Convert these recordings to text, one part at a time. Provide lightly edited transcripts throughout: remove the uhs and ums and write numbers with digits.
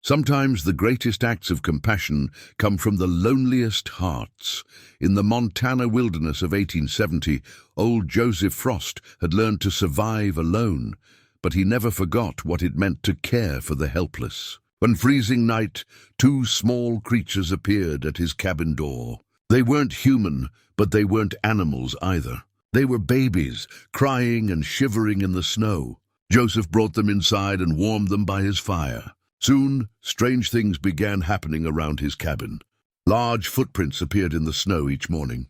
Sometimes the greatest acts of compassion come from the loneliest hearts. In the Montana wilderness of 1870, old Joseph Frost had learned to survive alone, but he never forgot what it meant to care for the helpless. One freezing night, two small creatures appeared at his cabin door. They weren't human, but they weren't animals either. They were babies, crying and shivering in the snow. Joseph brought them inside and warmed them by his fire. Soon, strange things began happening around his cabin. Large footprints appeared in the snow each morning.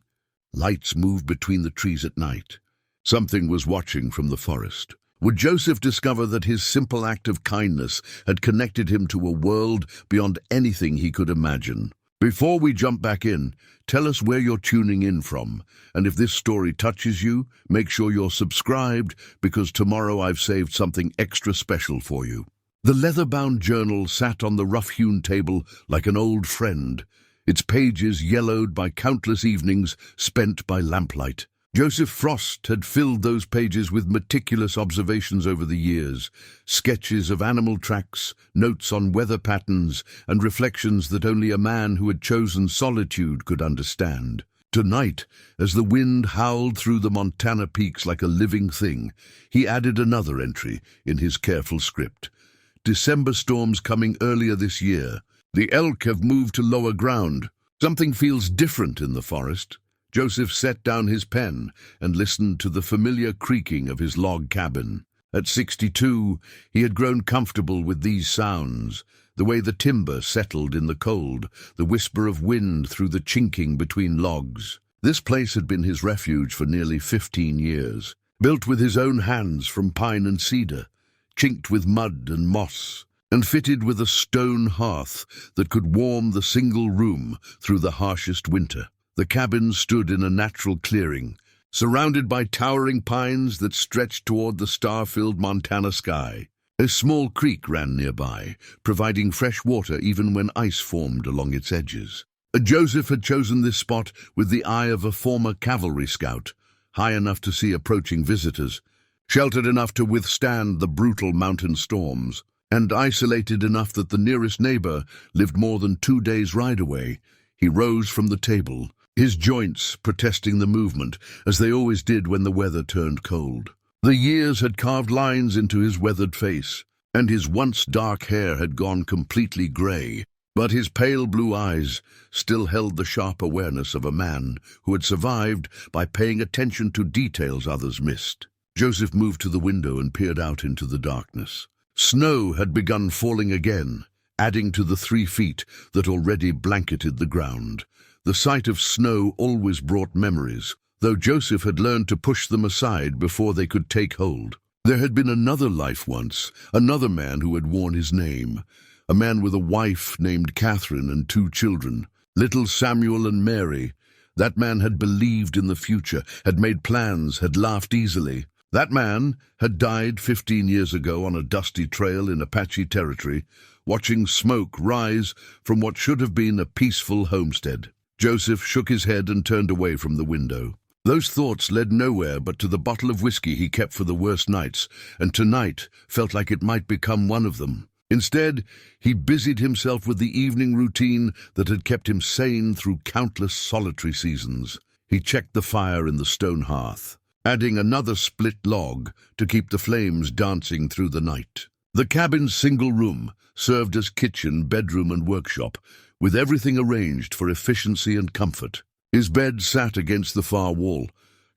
Lights moved between the trees at night. Something was watching from the forest. Would Joseph discover that his simple act of kindness had connected him to a world beyond anything he could imagine? Before we jump back in, tell us where you're tuning in from. And if this story touches you, make sure you're subscribed, because tomorrow I've saved something extra special for you. The leather-bound journal sat on the rough-hewn table like an old friend, its pages yellowed by countless evenings spent by lamplight. Joseph Frost had filled those pages with meticulous observations over the years, sketches of animal tracks, notes on weather patterns, and reflections that only a man who had chosen solitude could understand. Tonight, as the wind howled through the Montana peaks like a living thing, he added another entry in his careful script. December storms coming earlier this year. The elk have moved to lower ground. Something feels different in the forest. Joseph set down his pen and listened to the familiar creaking of his log cabin. At 62, he had grown comfortable with these sounds, the way the timber settled in the cold, the whisper of wind through the chinking between logs. This place had been his refuge for nearly 15 years, built with his own hands from pine and cedar, chinked with mud and moss, and fitted with a stone hearth that could warm the single room through the harshest winter. The cabin stood in a natural clearing, surrounded by towering pines that stretched toward the star-filled Montana sky. A small creek ran nearby, providing fresh water even when ice formed along its edges. Joseph had chosen this spot with the eye of a former cavalry scout, high enough to see approaching visitors, sheltered enough to withstand the brutal mountain storms, and isolated enough that the nearest neighbor lived more than 2 days' ride away. He rose from the table, his joints protesting the movement, as they always did when the weather turned cold. The years had carved lines into his weathered face, and his once dark hair had gone completely gray, but his pale blue eyes still held the sharp awareness of a man who had survived by paying attention to details others missed. Joseph moved to the window and peered out into the darkness. Snow had begun falling again, adding to the 3 feet that already blanketed the ground. The sight of snow always brought memories, though Joseph had learned to push them aside before they could take hold. There had been another life once, another man who had worn his name, a man with a wife named Catherine and 2 children, little Samuel and Mary. That man had believed in the future, had made plans, had laughed easily. That man had died 15 years ago on a dusty trail in Apache territory, watching smoke rise from what should have been a peaceful homestead. Joseph shook his head and turned away from the window. Those thoughts led nowhere but to the bottle of whiskey he kept for the worst nights, and tonight felt like it might become one of them. Instead, he busied himself with the evening routine that had kept him sane through countless solitary seasons. He checked the fire in the stone hearth, adding another split log to keep the flames dancing through the night. The cabin's single room served as kitchen, bedroom, and workshop, with everything arranged for efficiency and comfort. His bed sat against the far wall,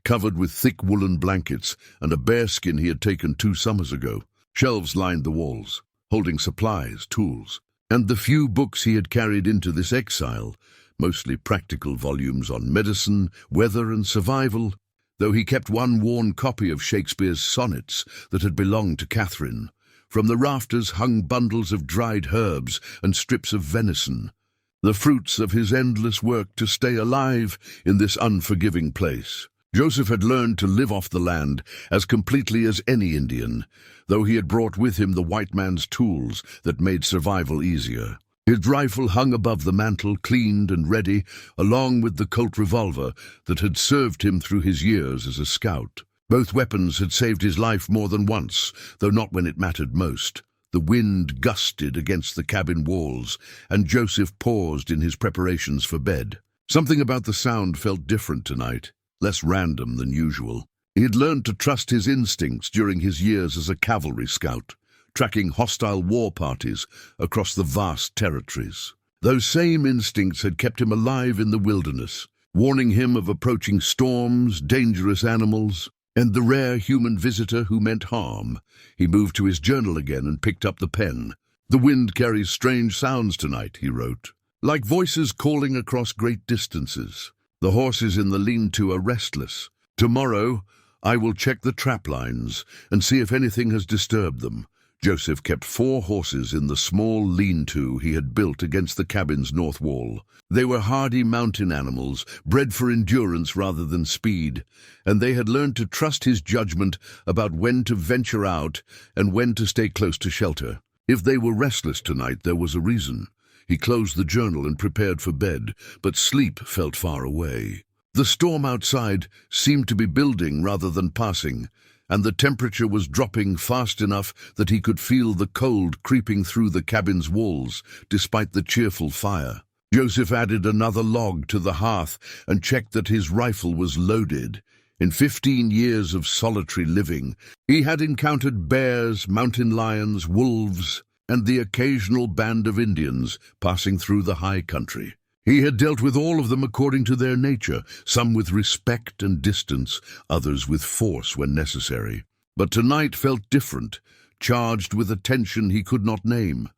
covered with thick woolen blankets and a bearskin he had taken 2 summers ago. Shelves lined the walls, holding supplies, tools, and the few books he had carried into this exile, mostly practical volumes on medicine, weather, and survival, though he kept one worn copy of Shakespeare's sonnets that had belonged to Catherine. From the rafters hung bundles of dried herbs and strips of venison, the fruits of his endless work to stay alive in this unforgiving place. Joseph had learned to live off the land as completely as any Indian, though he had brought with him the white man's tools that made survival easier. His rifle hung above the mantel, cleaned and ready, along with the Colt revolver that had served him through his years as a scout. Both weapons had saved his life more than once, though not when it mattered most. The wind gusted against the cabin walls, and Joseph paused in his preparations for bed. Something about the sound felt different tonight, less random than usual. He had learned to trust his instincts during his years as a cavalry scout, tracking hostile war parties across the vast territories. Those same instincts had kept him alive in the wilderness, warning him of approaching storms, dangerous animals, and the rare human visitor who meant harm. He moved to his journal again and picked up the pen. "The wind carries strange sounds tonight," he wrote, "like voices calling across great distances. The horses in the lean-to are restless. Tomorrow, I will check the trap lines and see if anything has disturbed them." Joseph kept 4 horses in the small lean-to he had built against the cabin's north wall. They were hardy mountain animals, bred for endurance rather than speed, and they had learned to trust his judgment about when to venture out and when to stay close to shelter. If they were restless tonight, there was a reason. He closed the journal and prepared for bed, but sleep felt far away. The storm outside seemed to be building rather than passing, and the temperature was dropping fast enough that he could feel the cold creeping through the cabin's walls, despite the cheerful fire. Joseph added another log to the hearth and checked that his rifle was loaded. In 15 years of solitary living, he had encountered bears, mountain lions, wolves, and the occasional band of Indians passing through the high country. He had dealt with all of them according to their nature, some with respect and distance, others with force when necessary. But tonight felt different, charged with a tension he could not name.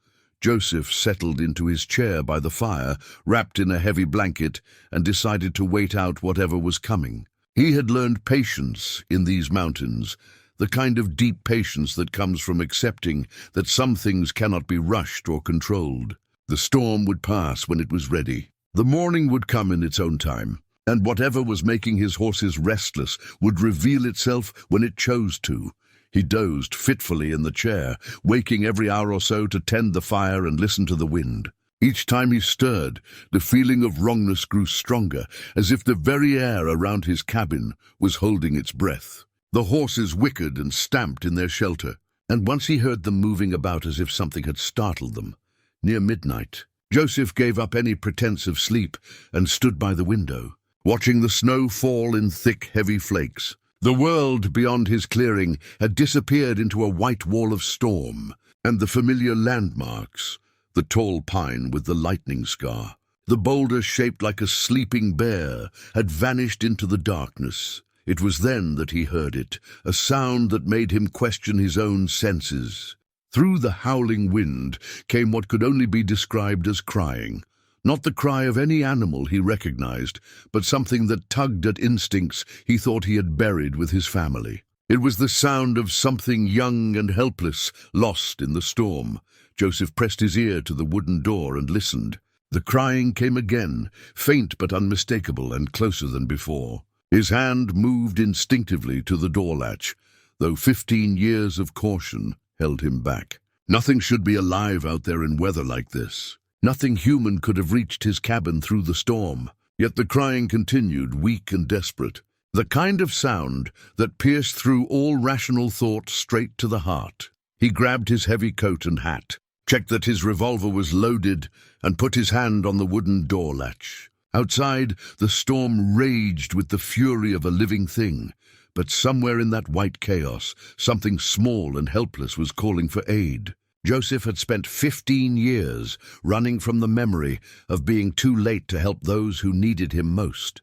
Joseph settled into his chair by the fire, wrapped in a heavy blanket, and decided to wait out whatever was coming. He had learned patience in these mountains, the kind of deep patience that comes from accepting that some things cannot be rushed or controlled. The storm would pass when it was ready. The morning would come in its own time, and whatever was making his horses restless would reveal itself when it chose to. He dozed fitfully in the chair, waking every hour or so to tend the fire and listen to the wind. Each time he stirred, the feeling of wrongness grew stronger, as if the very air around his cabin was holding its breath. The horses whickered and stamped in their shelter, and once he heard them moving about as if something had startled them. Near midnight, Joseph gave up any pretense of sleep and stood by the window, watching the snow fall in thick, heavy flakes. The world beyond his clearing had disappeared into a white wall of storm, and the familiar landmarks, the tall pine with the lightning scar, the boulder shaped like a sleeping bear, had vanished into the darkness. It was then that he heard it, a sound that made him question his own senses. Through the howling wind came what could only be described as crying. Not the cry of any animal he recognized, but something that tugged at instincts he thought he had buried with his family. It was the sound of something young and helpless, lost in the storm. Joseph pressed his ear to the wooden door and listened. The crying came again, faint but unmistakable and closer than before. His hand moved instinctively to the door latch, though 15 years of caution held him back. Nothing should be alive out there in weather like this. Nothing human could have reached his cabin through the storm. Yet the crying continued, weak and desperate. The kind of sound that pierced through all rational thought straight to the heart. He grabbed his heavy coat and hat, checked that his revolver was loaded, and put his hand on the wooden door latch. Outside, the storm raged with the fury of a living thing. But somewhere in that white chaos, something small and helpless was calling for aid. Joseph had spent 15 years running from the memory of being too late to help those who needed him most.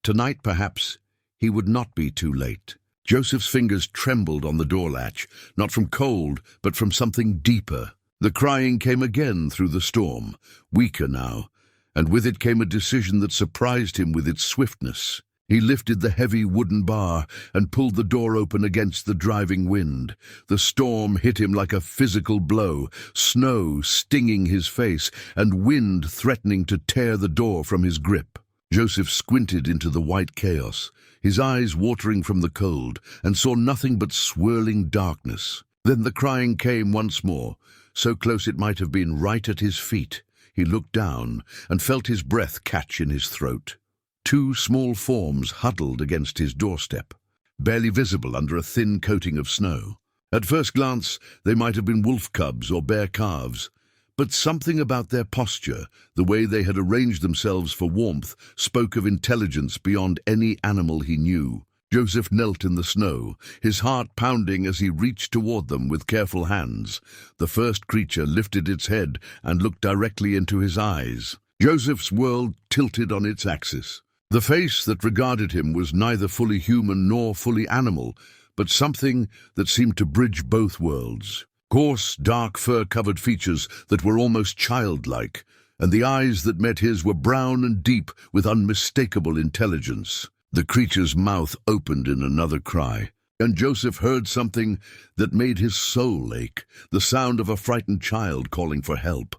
Tonight, perhaps, he would not be too late. Joseph's fingers trembled on the door latch, not from cold, but from something deeper. The crying came again through the storm, weaker now, and with it came a decision that surprised him with its swiftness. He lifted the heavy wooden bar and pulled the door open against the driving wind. The storm hit him like a physical blow, snow stinging his face and wind threatening to tear the door from his grip. Joseph squinted into the white chaos, his eyes watering from the cold, and saw nothing but swirling darkness. Then the crying came once more, so close it might have been right at his feet. He looked down and felt his breath catch in his throat. 2 small forms huddled against his doorstep, barely visible under a thin coating of snow. At first glance, they might have been wolf cubs or bear calves, but something about their posture, the way they had arranged themselves for warmth, spoke of intelligence beyond any animal he knew. Joseph knelt in the snow, his heart pounding as he reached toward them with careful hands. The first creature lifted its head and looked directly into his eyes. Joseph's world tilted on its axis. The face that regarded him was neither fully human nor fully animal, but something that seemed to bridge both worlds. Coarse, dark, fur-covered features that were almost childlike, and the eyes that met his were brown and deep with unmistakable intelligence. The creature's mouth opened in another cry, and Joseph heard something that made his soul ache, the sound of a frightened child calling for help.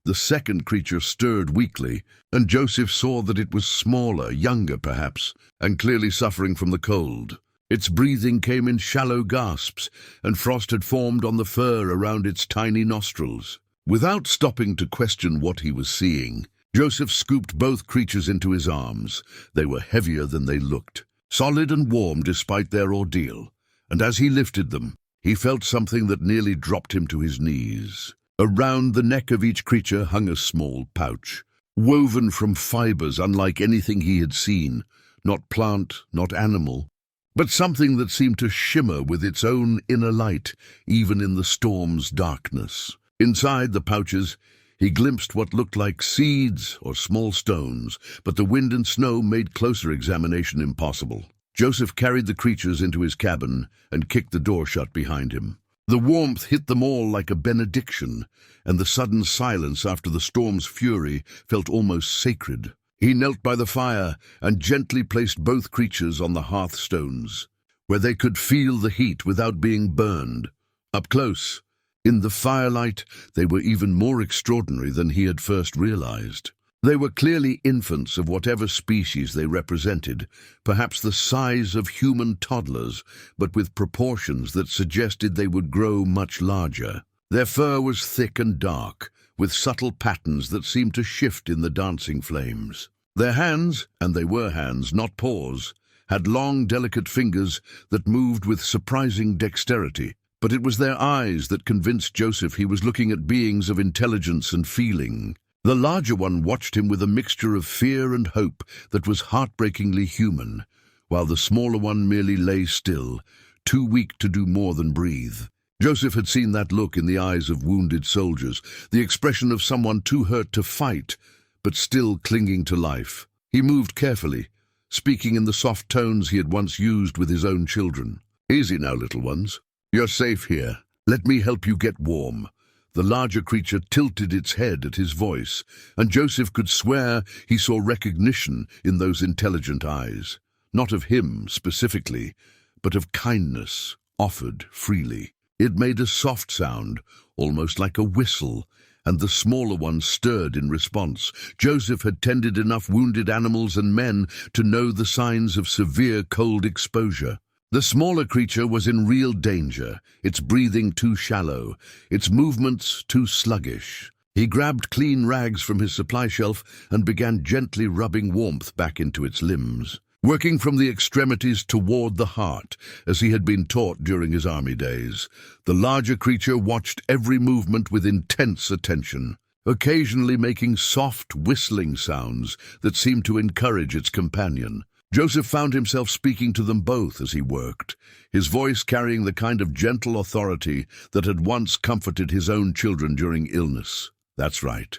The second creature stirred weakly, and Joseph saw that it was smaller, younger perhaps, and clearly suffering from the cold. Its breathing came in shallow gasps, and frost had formed on the fur around its tiny nostrils. Without stopping to question what he was seeing, Joseph scooped both creatures into his arms. They were heavier than they looked, solid and warm despite their ordeal, and as he lifted them, he felt something that nearly dropped him to his knees. Around the neck of each creature hung a small pouch, woven from fibers unlike anything he had seen, not plant, not animal, but something that seemed to shimmer with its own inner light, even in the storm's darkness. Inside the pouches, he glimpsed what looked like seeds or small stones, but the wind and snow made closer examination impossible. Joseph carried the creatures into his cabin and kicked the door shut behind him. The warmth hit them all like a benediction, and the sudden silence after the storm's fury felt almost sacred. He knelt by the fire and gently placed both creatures on the hearthstones, where they could feel the heat without being burned. Up close, in the firelight, they were even more extraordinary than he had first realized. They were clearly infants of whatever species they represented, perhaps the size of human toddlers, but with proportions that suggested they would grow much larger. Their fur was thick and dark, with subtle patterns that seemed to shift in the dancing flames. Their hands, and they were hands, not paws, had long, delicate fingers that moved with surprising dexterity. But it was their eyes that convinced Joseph he was looking at beings of intelligence and feeling. The larger one watched him with a mixture of fear and hope that was heartbreakingly human, while the smaller one merely lay still, too weak to do more than breathe. Joseph had seen that look in the eyes of wounded soldiers, the expression of someone too hurt to fight, but still clinging to life. He moved carefully, speaking in the soft tones he had once used with his own children. "Easy now, little ones. You're safe here. Let me help you get warm." The larger creature tilted its head at his voice, and Joseph could swear he saw recognition in those intelligent eyes. Not of him specifically, but of kindness offered freely. It made a soft sound, almost like a whistle, and the smaller one stirred in response. Joseph had tended enough wounded animals and men to know the signs of severe cold exposure. The smaller creature was in real danger, its breathing too shallow, its movements too sluggish. He grabbed clean rags from his supply shelf and began gently rubbing warmth back into its limbs, working from the extremities toward the heart, as he had been taught during his army days. The larger creature watched every movement with intense attention, occasionally making soft, whistling sounds that seemed to encourage its companion. Joseph found himself speaking to them both as he worked, his voice carrying the kind of gentle authority that had once comforted his own children during illness. "That's right.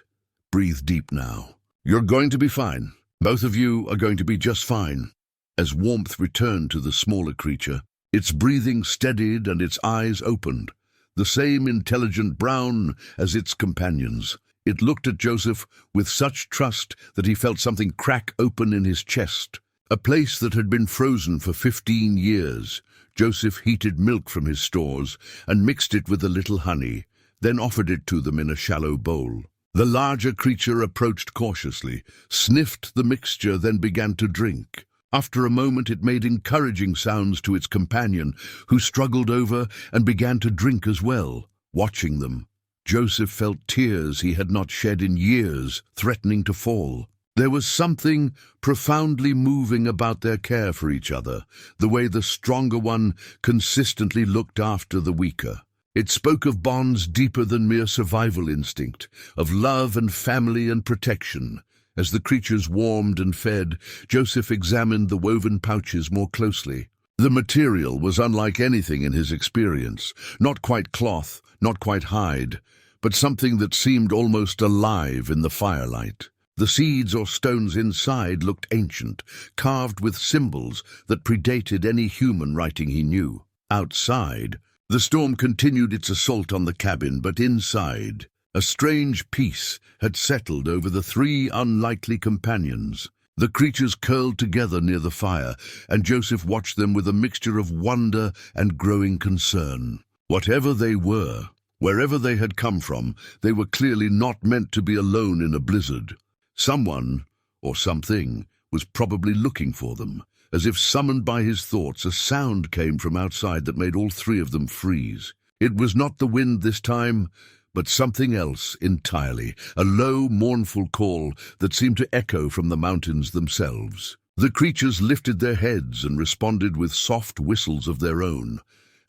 Breathe deep now. You're going to be fine. Both of you are going to be just fine." As warmth returned to the smaller creature, its breathing steadied and its eyes opened, the same intelligent brown as its companions. It looked at Joseph with such trust that he felt something crack open in his chest. A place that had been frozen for 15 years. Joseph heated milk from his stores and mixed it with a little honey, then offered it to them in a shallow bowl. The larger creature approached cautiously, sniffed the mixture, then began to drink. After a moment it made encouraging sounds to its companion, who struggled over and began to drink as well. Watching them, Joseph felt tears he had not shed in years threatening to fall. There was something profoundly moving about their care for each other, the way the stronger one consistently looked after the weaker. It spoke of bonds deeper than mere survival instinct, of love and family and protection. As the creatures warmed and fed, Joseph examined the woven pouches more closely. The material was unlike anything in his experience, not quite cloth, not quite hide, but something that seemed almost alive in the firelight. The seeds or stones inside looked ancient, carved with symbols that predated any human writing he knew. Outside, the storm continued its assault on the cabin, but inside, a strange peace had settled over the three unlikely companions. The creatures curled together near the fire, and Joseph watched them with a mixture of wonder and growing concern. Whatever they were, wherever they had come from, they were clearly not meant to be alone in a blizzard. Someone, or something, was probably looking for them. As if summoned by his thoughts, a sound came from outside that made all three of them freeze. It was not the wind this time, but something else entirely, a low, mournful call that seemed to echo from the mountains themselves. The creatures lifted their heads and responded with soft whistles of their own,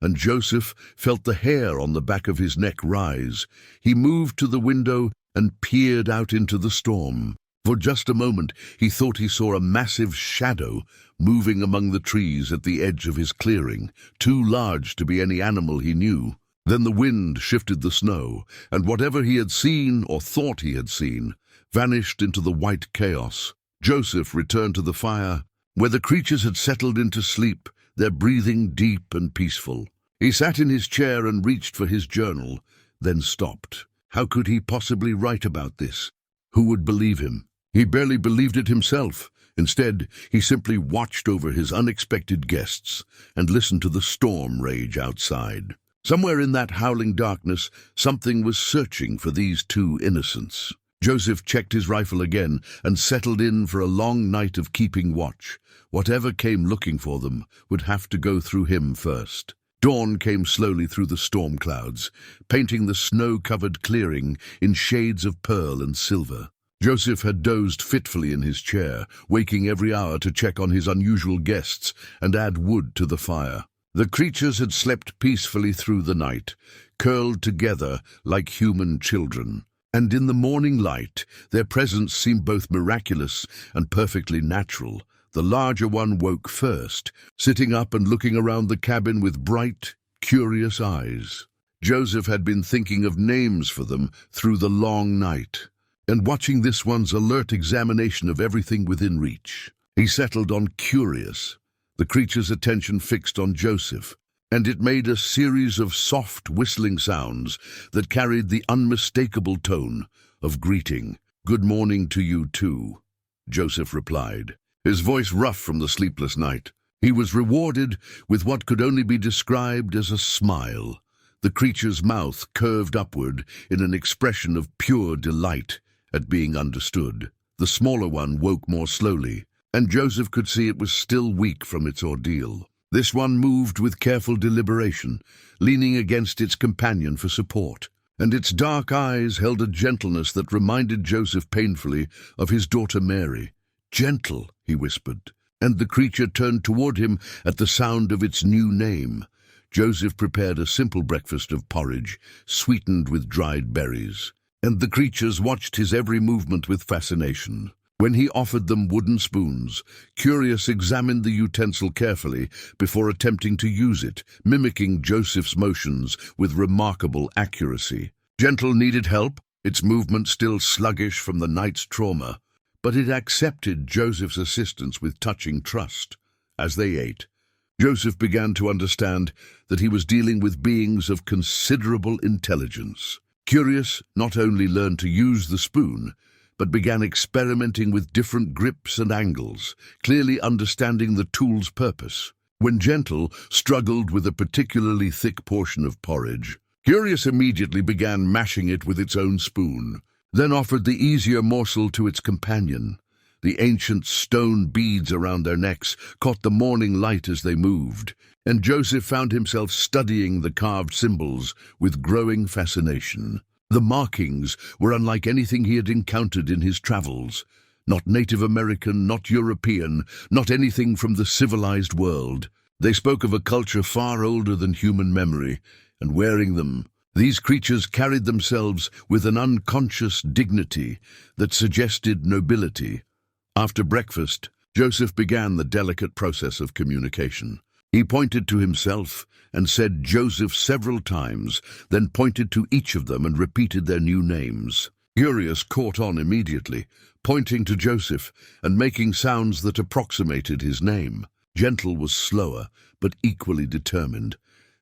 and Joseph felt the hair on the back of his neck rise. He moved to the window and peered out into the storm. For just a moment, he thought he saw a massive shadow moving among the trees at the edge of his clearing, too large to be any animal he knew. Then the wind shifted the snow, and whatever he had seen or thought he had seen vanished into the white chaos. Joseph returned to the fire, where the creatures had settled into sleep, their breathing deep and peaceful. He sat in his chair and reached for his journal, then stopped. How could he possibly write about this? Who would believe him? He barely believed it himself. Instead, he simply watched over his unexpected guests and listened to the storm rage outside. Somewhere in that howling darkness, something was searching for these two innocents. Joseph checked his rifle again and settled in for a long night of keeping watch. Whatever came looking for them would have to go through him first. Dawn came slowly through the storm clouds, painting the snow-covered clearing in shades of pearl and silver. Joseph had dozed fitfully in his chair, waking every hour to check on his unusual guests and add wood to the fire. The creatures had slept peacefully through the night, curled together like human children. And in the morning light, their presence seemed both miraculous and perfectly natural. The larger one woke first, sitting up and looking around the cabin with bright, curious eyes. Joseph had been thinking of names for them through the long night, and watching this one's alert examination of everything within reach. He settled on Curious, the creature's attention fixed on Joseph, and it made a series of soft whistling sounds that carried the unmistakable tone of greeting. "Good morning to you too," Joseph replied, his voice rough from the sleepless night. He was rewarded with what could only be described as a smile. The creature's mouth curved upward in an expression of pure delight at being understood. The smaller one woke more slowly, and Joseph could see it was still weak from its ordeal. This one moved with careful deliberation, leaning against its companion for support, and its dark eyes held a gentleness that reminded Joseph painfully of his daughter Mary. "Gentle," he whispered, and the creature turned toward him at the sound of its new name. Joseph prepared a simple breakfast of porridge, sweetened with dried berries, and the creatures watched his every movement with fascination. When he offered them wooden spoons, Curious examined the utensil carefully before attempting to use it, mimicking Joseph's motions with remarkable accuracy. Gentle needed help, its movement still sluggish from the night's trauma, but it accepted Joseph's assistance with touching trust. As they ate, Joseph began to understand that he was dealing with beings of considerable intelligence. Curious not only learned to use the spoon, but began experimenting with different grips and angles, clearly understanding the tool's purpose. When Gentle struggled with a particularly thick portion of porridge, Curious immediately began mashing it with its own spoon, then offered the easier morsel to its companion. The ancient stone beads around their necks caught the morning light as they moved, and Joseph found himself studying the carved symbols with growing fascination. The markings were unlike anything he had encountered in his travels, Not Native American, not European, not anything from the civilized world. They spoke of a culture far older than human memory, and wearing them, these creatures carried themselves with an unconscious dignity that suggested nobility. After breakfast, Joseph began the delicate process of communication. He pointed to himself and said Joseph several times, then pointed to each of them and repeated their new names. Curious caught on immediately, pointing to Joseph and making sounds that approximated his name. Gentle was slower, but equally determined,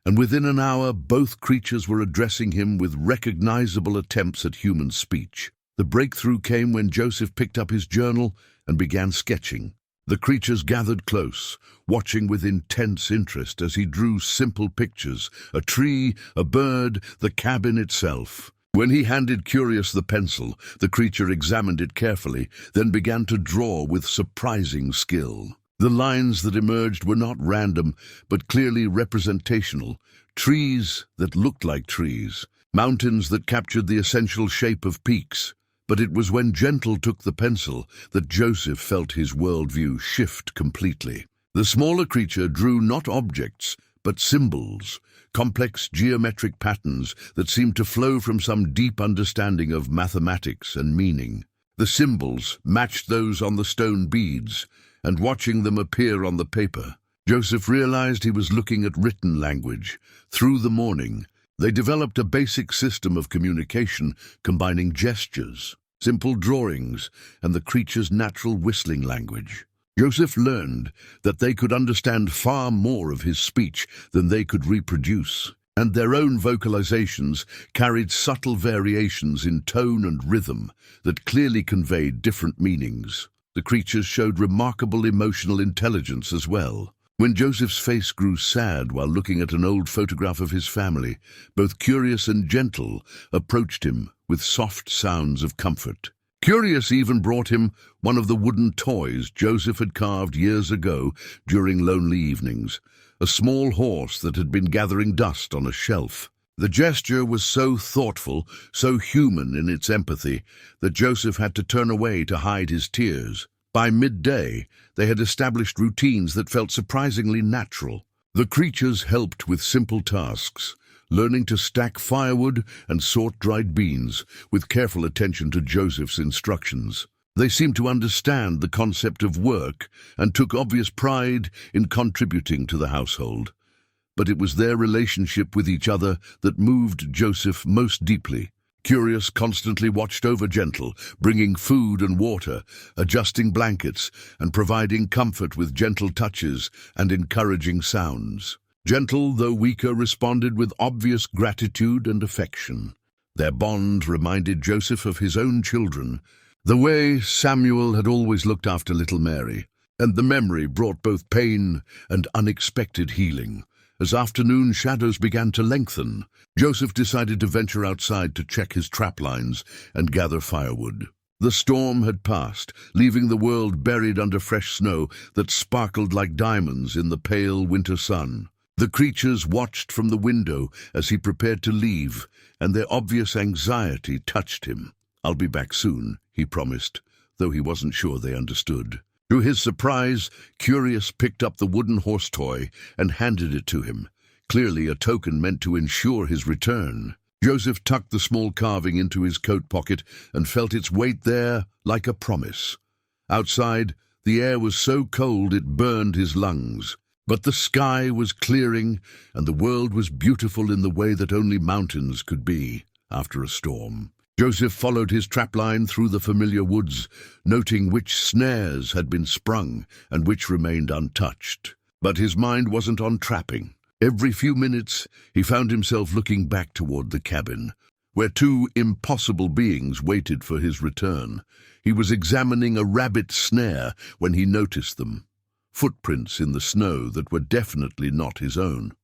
and within an hour both creatures were addressing him with recognizable attempts at human speech. The breakthrough came when Joseph picked up his journal and began sketching. The creatures gathered close, watching with intense interest as he drew simple pictures, a tree, a bird, the cabin itself. When he handed Curious the pencil, the creature examined it carefully, then began to draw with surprising skill. The lines that emerged were not random, but clearly representational. Trees that looked like trees, mountains that captured the essential shape of peaks. But it was when Gentle took the pencil that Joseph felt his worldview shift completely. The smaller creature drew not objects, but symbols, complex geometric patterns that seemed to flow from some deep understanding of mathematics and meaning. The symbols matched those on the stone beads, and watching them appear on the paper, Joseph realized he was looking at written language. Through the morning, they developed a basic system of communication combining gestures, simple drawings, and the creature's natural whistling language. Joseph learned that they could understand far more of his speech than they could reproduce, and their own vocalizations carried subtle variations in tone and rhythm that clearly conveyed different meanings. The creatures showed remarkable emotional intelligence as well. When Joseph's face grew sad while looking at an old photograph of his family, both Curious and Gentle approached him with soft sounds of comfort. Curious even brought him one of the wooden toys Joseph had carved years ago during lonely evenings, a small horse that had been gathering dust on a shelf. The gesture was so thoughtful, so human in its empathy, that Joseph had to turn away to hide his tears. By midday, they had established routines that felt surprisingly natural. The creatures helped with simple tasks, learning to stack firewood and sort dried beans, with careful attention to Joseph's instructions. They seemed to understand the concept of work and took obvious pride in contributing to the household. But it was their relationship with each other that moved Joseph most deeply. Curious constantly watched over Gentle, bringing food and water, adjusting blankets, and providing comfort with gentle touches and encouraging sounds. Gentle, though weaker, responded with obvious gratitude and affection. Their bond reminded Joseph of his own children, the way Samuel had always looked after little Mary, and the memory brought both pain and unexpected healing. As afternoon shadows began to lengthen, Joseph decided to venture outside to check his trap lines and gather firewood. The storm had passed, leaving the world buried under fresh snow that sparkled like diamonds in the pale winter sun. The creatures watched from the window as he prepared to leave, and their obvious anxiety touched him. "I'll be back soon," he promised, though he wasn't sure they understood. To his surprise, Curious picked up the wooden horse toy and handed it to him, clearly a token meant to ensure his return. Joseph tucked the small carving into his coat pocket and felt its weight there like a promise. Outside, the air was so cold it burned his lungs. But the sky was clearing, and the world was beautiful in the way that only mountains could be after a storm. Joseph followed his trapline through the familiar woods, noting which snares had been sprung and which remained untouched. But his mind wasn't on trapping. Every few minutes, he found himself looking back toward the cabin, where two impossible beings waited for his return. He was examining a rabbit snare when he noticed them, footprints in the snow that were definitely not his own.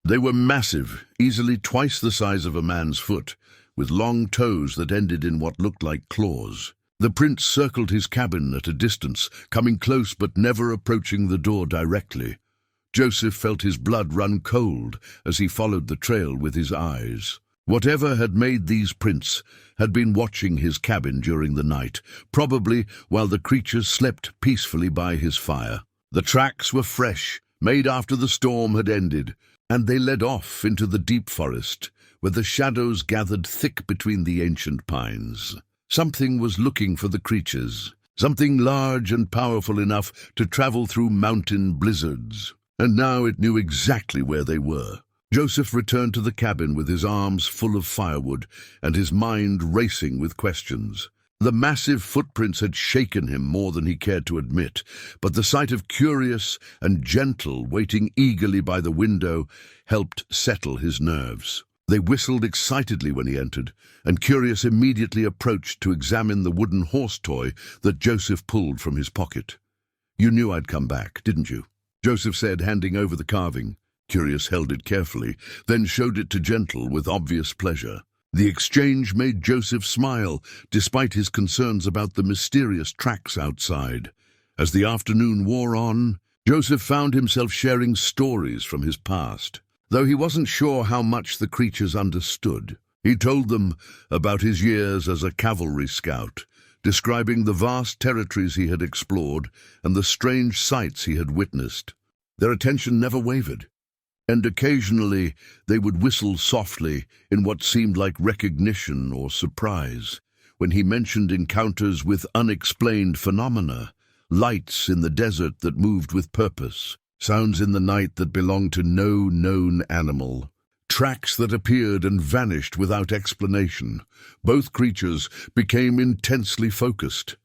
They were massive, easily twice the size of a man's foot, with long toes that ended in what looked like claws. The prince circled his cabin at a distance, coming close but never approaching the door directly. Joseph felt his blood run cold as he followed the trail with his eyes. Whatever had made these prints had been watching his cabin during the night, probably while the creatures slept peacefully by his fire. The tracks were fresh, made after the storm had ended, and they led off into the deep forest, where the shadows gathered thick between the ancient pines. Something was looking for the creatures, something large and powerful enough to travel through mountain blizzards. And now it knew exactly where they were. Joseph returned to the cabin with his arms full of firewood and his mind racing with questions. The massive footprints had shaken him more than he cared to admit, but the sight of Curious and Gentle waiting eagerly by the window helped settle his nerves. They whistled excitedly when he entered, and Curious immediately approached to examine the wooden horse toy that Joseph pulled from his pocket. "You knew I'd come back, didn't you?" Joseph said, handing over the carving. Curious held it carefully, then showed it to Gentle with obvious pleasure. The exchange made Joseph smile, despite his concerns about the mysterious tracks outside. As the afternoon wore on, Joseph found himself sharing stories from his past, though he wasn't sure how much the creatures understood. He told them about his years as a cavalry scout, describing the vast territories he had explored and the strange sights he had witnessed. Their attention never wavered, and occasionally they would whistle softly in what seemed like recognition or surprise when he mentioned encounters with unexplained phenomena, lights in the desert that moved with purpose, sounds in the night that belonged to no known animal, tracks that appeared and vanished without explanation. Both creatures became intensely focused.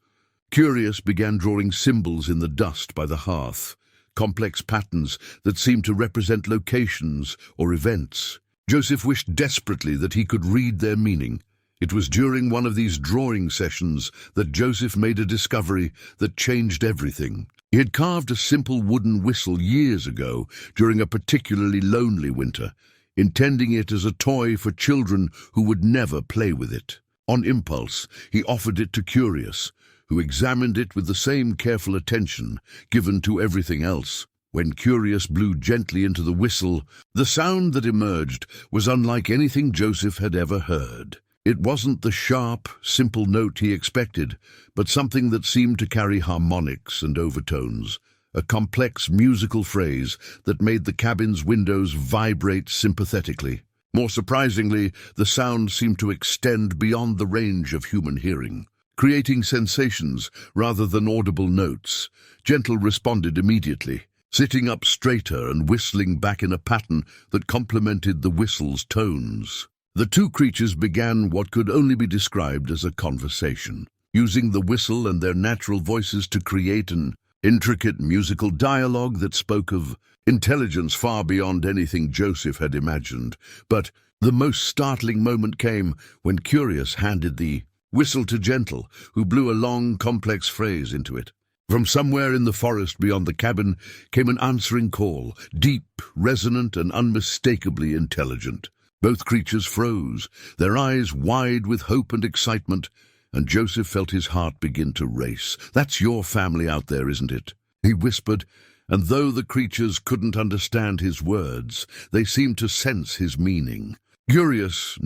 Curious began drawing symbols in the dust by the hearth, complex patterns that seemed to represent locations or events. Joseph wished desperately that he could read their meaning. It was during one of these drawing sessions that Joseph made a discovery that changed everything. He had carved a simple wooden whistle years ago during a particularly lonely winter, intending it as a toy for children who would never play with it. On impulse, he offered it to Curious, who examined it with the same careful attention given to everything else. When Curious blew gently into the whistle, the sound that emerged was unlike anything Joseph had ever heard. It wasn't the sharp, simple note he expected, but something that seemed to carry harmonics and overtones, a complex musical phrase that made the cabin's windows vibrate sympathetically. More surprisingly, the sound seemed to extend beyond the range of human hearing, creating sensations rather than audible notes. Gentle responded immediately, sitting up straighter and whistling back in a pattern that complemented the whistle's tones. The two creatures began what could only be described as a conversation, using the whistle and their natural voices to create an intricate musical dialogue that spoke of intelligence far beyond anything Joseph had imagined. But the most startling moment came when Curious handed the whistle to Gentle, who blew a long, complex phrase into it. From somewhere in the forest beyond the cabin came an answering call, deep, resonant, and unmistakably intelligent. Both creatures froze, their eyes wide with hope and excitement, and Joseph felt his heart begin to race. "That's your family out there, isn't it?" he whispered, and though the creatures couldn't understand his words, they seemed to sense his meaning. Curious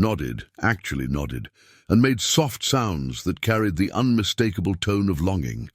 actually nodded, and made soft sounds that carried the unmistakable tone of longing.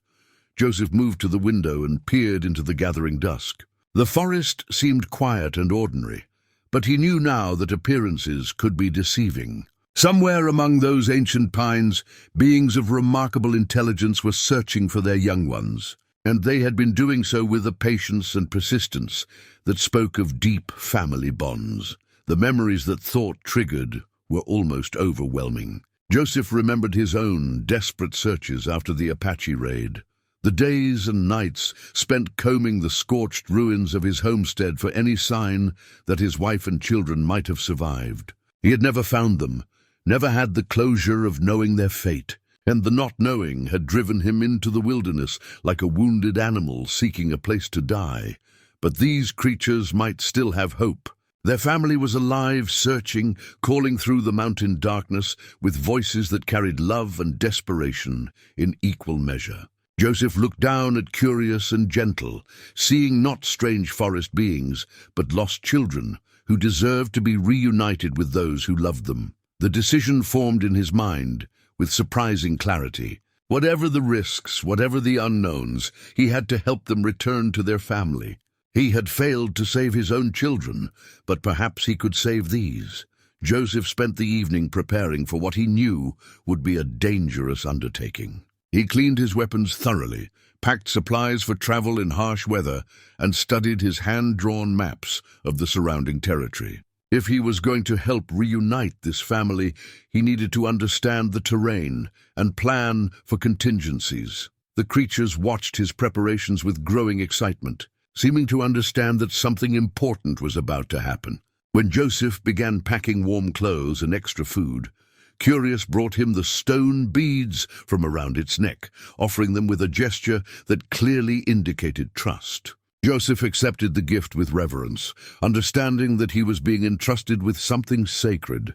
Joseph moved to the window and peered into the gathering dusk. The forest seemed quiet and ordinary, but he knew now that appearances could be deceiving. Somewhere among those ancient pines, beings of remarkable intelligence were searching for their young ones, and they had been doing so with a patience and persistence that spoke of deep family bonds. The memories that thought triggered were almost overwhelming. Joseph remembered his own desperate searches after the Apache raid, the days and nights spent combing the scorched ruins of his homestead for any sign that his wife and children might have survived. He had never found them, never had the closure of knowing their fate, and the not knowing had driven him into the wilderness like a wounded animal seeking a place to die. But these creatures might still have hope. Their family was alive, searching, calling through the mountain darkness with voices that carried love and desperation in equal measure. Joseph looked down at Curious and Gentle, seeing not strange forest beings, but lost children who deserved to be reunited with those who loved them. The decision formed in his mind with surprising clarity. Whatever the risks, whatever the unknowns, he had to help them return to their family. He had failed to save his own children, but perhaps he could save these. Joseph spent the evening preparing for what he knew would be a dangerous undertaking. He cleaned his weapons thoroughly, packed supplies for travel in harsh weather, and studied his hand-drawn maps of the surrounding territory. If he was going to help reunite this family, he needed to understand the terrain and plan for contingencies. The creatures watched his preparations with growing excitement, seeming to understand that something important was about to happen. When Joseph began packing warm clothes and extra food, Curious brought him the stone beads from around its neck, offering them with a gesture that clearly indicated trust. Joseph accepted the gift with reverence, understanding that he was being entrusted with something sacred.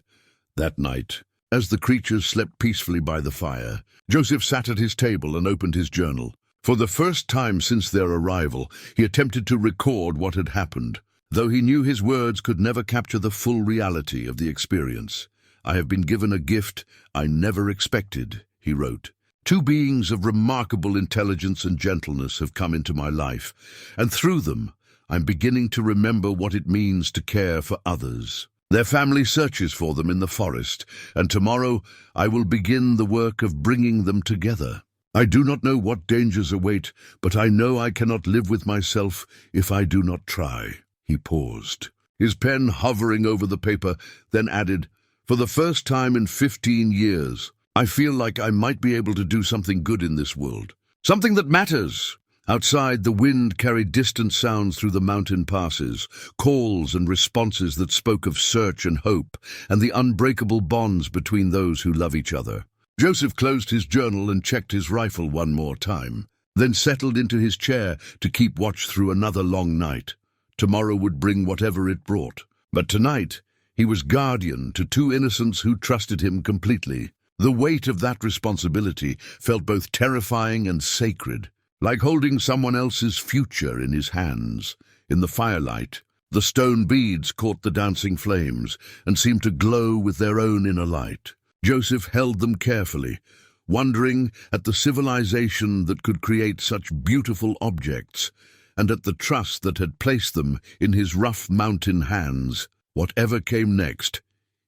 That night, as the creatures slept peacefully by the fire, Joseph sat at his table and opened his journal. For the first time since their arrival, he attempted to record what had happened, though he knew his words could never capture the full reality of the experience. "I have been given a gift I never expected," he wrote. "Two beings of remarkable intelligence and gentleness have come into my life, and through them, I'm beginning to remember what it means to care for others. Their family searches for them in the forest, and tomorrow I will begin the work of bringing them together. I do not know what dangers await, but I know I cannot live with myself if I do not try." He paused, his pen hovering over the paper, then added, "For the first time in 15 years, I feel like I might be able to do something good in this world. Something that matters." Outside, the wind carried distant sounds through the mountain passes, calls and responses that spoke of search and hope, and the unbreakable bonds between those who love each other. Joseph closed his journal and checked his rifle one more time, then settled into his chair to keep watch through another long night. Tomorrow would bring whatever it brought. But tonight, he was guardian to two innocents who trusted him completely. The weight of that responsibility felt both terrifying and sacred, like holding someone else's future in his hands. In the firelight, the stone beads caught the dancing flames and seemed to glow with their own inner light. Joseph held them carefully, wondering at the civilization that could create such beautiful objects, and at the trust that had placed them in his rough mountain hands. Whatever came next,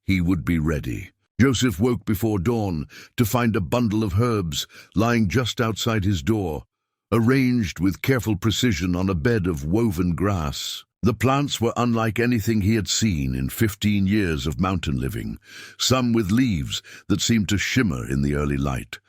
he would be ready. Joseph woke before dawn to find a bundle of herbs lying just outside his door, arranged with careful precision on a bed of woven grass. The plants were unlike anything he had seen in 15 years of mountain living, some with leaves that seemed to shimmer in the early light,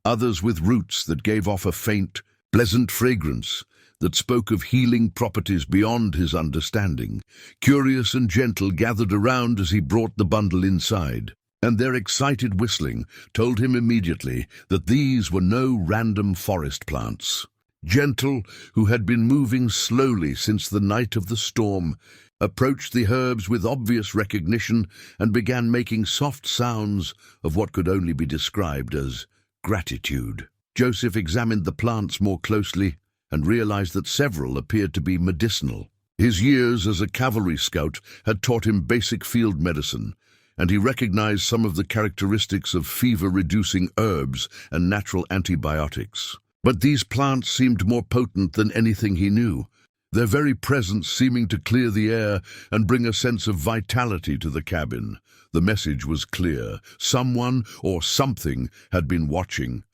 others with roots that gave off a faint, pleasant fragrance that spoke of healing properties beyond his understanding. Curious and Gentle gathered around as he brought the bundle inside, and their excited whistling told him immediately that these were no random forest plants. Gentle, who had been moving slowly since the night of the storm, approached the herbs with obvious recognition and began making soft sounds of what could only be described as gratitude. Joseph examined the plants more closely and realized that several appeared to be medicinal. His years as a cavalry scout had taught him basic field medicine, and he recognized some of the characteristics of fever-reducing herbs and natural antibiotics. But these plants seemed more potent than anything he knew, their very presence seeming to clear the air and bring a sense of vitality to the cabin. The message was clear. Someone or something had been watching,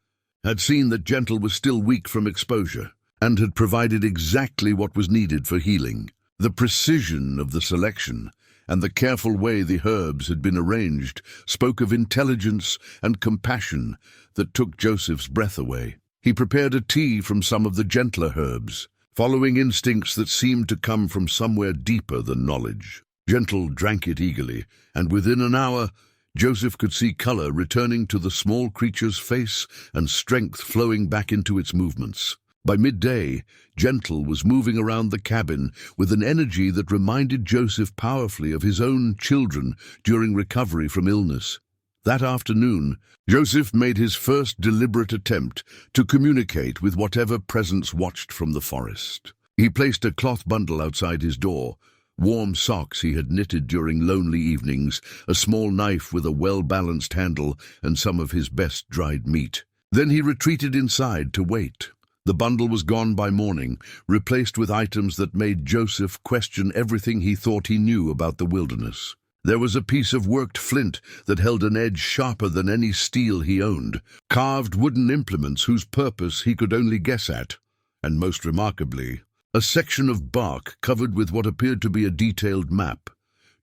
had seen that Gentle was still weak from exposure, and had provided exactly what was needed for healing. The precision of the selection and the careful way the herbs had been arranged spoke of intelligence and compassion that took Joseph's breath away. He prepared a tea from some of the gentler herbs, following instincts that seemed to come from somewhere deeper than knowledge. Gentle drank it eagerly, and within an hour, Joseph could see color returning to the small creature's face and strength flowing back into its movements. By midday, Gentle was moving around the cabin with an energy that reminded Joseph powerfully of his own children during recovery from illness. That afternoon, Joseph made his first deliberate attempt to communicate with whatever presence watched from the forest. He placed a cloth bundle outside his door, warm socks he had knitted during lonely evenings, a small knife with a well-balanced handle, and some of his best dried meat. Then he retreated inside to wait. The bundle was gone by morning, replaced with items that made Joseph question everything he thought he knew about the wilderness. There was a piece of worked flint that held an edge sharper than any steel he owned, carved wooden implements whose purpose he could only guess at, and most remarkably, a section of bark covered with what appeared to be a detailed map.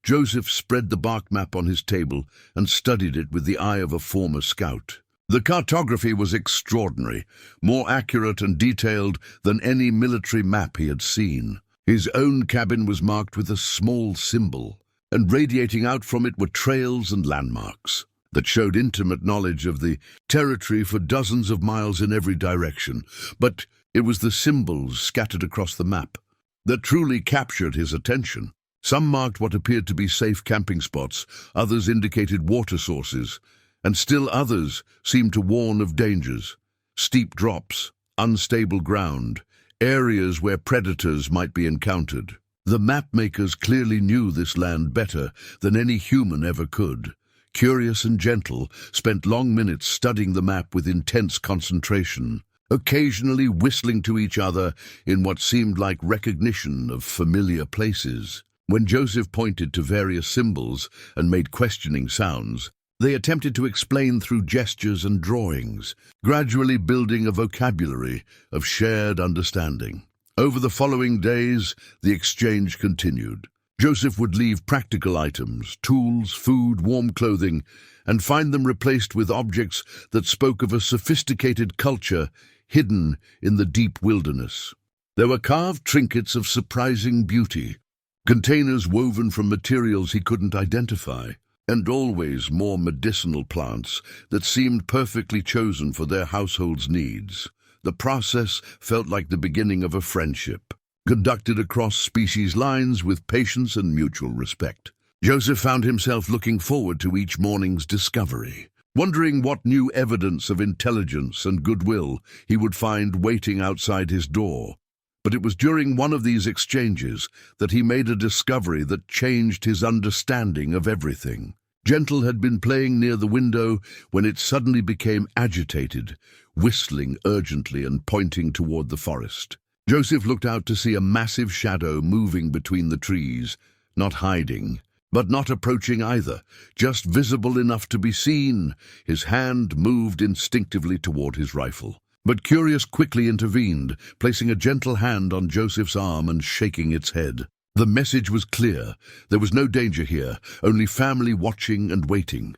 Joseph spread the bark map on his table and studied it with the eye of a former scout. The cartography was extraordinary, more accurate and detailed than any military map he had seen. His own cabin was marked with a small symbol, and radiating out from it were trails and landmarks that showed intimate knowledge of the territory for dozens of miles in every direction. But it was the symbols scattered across the map that truly captured his attention. Some marked what appeared to be safe camping spots, others indicated water sources, and still others seemed to warn of dangers, steep drops, unstable ground, areas where predators might be encountered. The map-makers clearly knew this land better than any human ever could. Curious and Gentle spent long minutes studying the map with intense concentration, occasionally whistling to each other in what seemed like recognition of familiar places. When Joseph pointed to various symbols and made questioning sounds, they attempted to explain through gestures and drawings, gradually building a vocabulary of shared understanding. Over the following days, the exchange continued. Joseph would leave practical items, tools, food, warm clothing, and find them replaced with objects that spoke of a sophisticated culture hidden in the deep wilderness. There were carved trinkets of surprising beauty, containers woven from materials he couldn't identify, and always more medicinal plants that seemed perfectly chosen for their household's needs. The process felt like the beginning of a friendship, conducted across species lines with patience and mutual respect. Joseph found himself looking forward to each morning's discovery, wondering what new evidence of intelligence and goodwill he would find waiting outside his door. But it was during one of these exchanges that he made a discovery that changed his understanding of everything. Gentle had been playing near the window when it suddenly became agitated, whistling urgently and pointing toward the forest. Joseph looked out to see a massive shadow moving between the trees, not hiding, but not approaching either, just visible enough to be seen. His hand moved instinctively toward his rifle. But Curious quickly intervened, placing a gentle hand on Joseph's arm and shaking its head. The message was clear. There was no danger here, only family watching and waiting.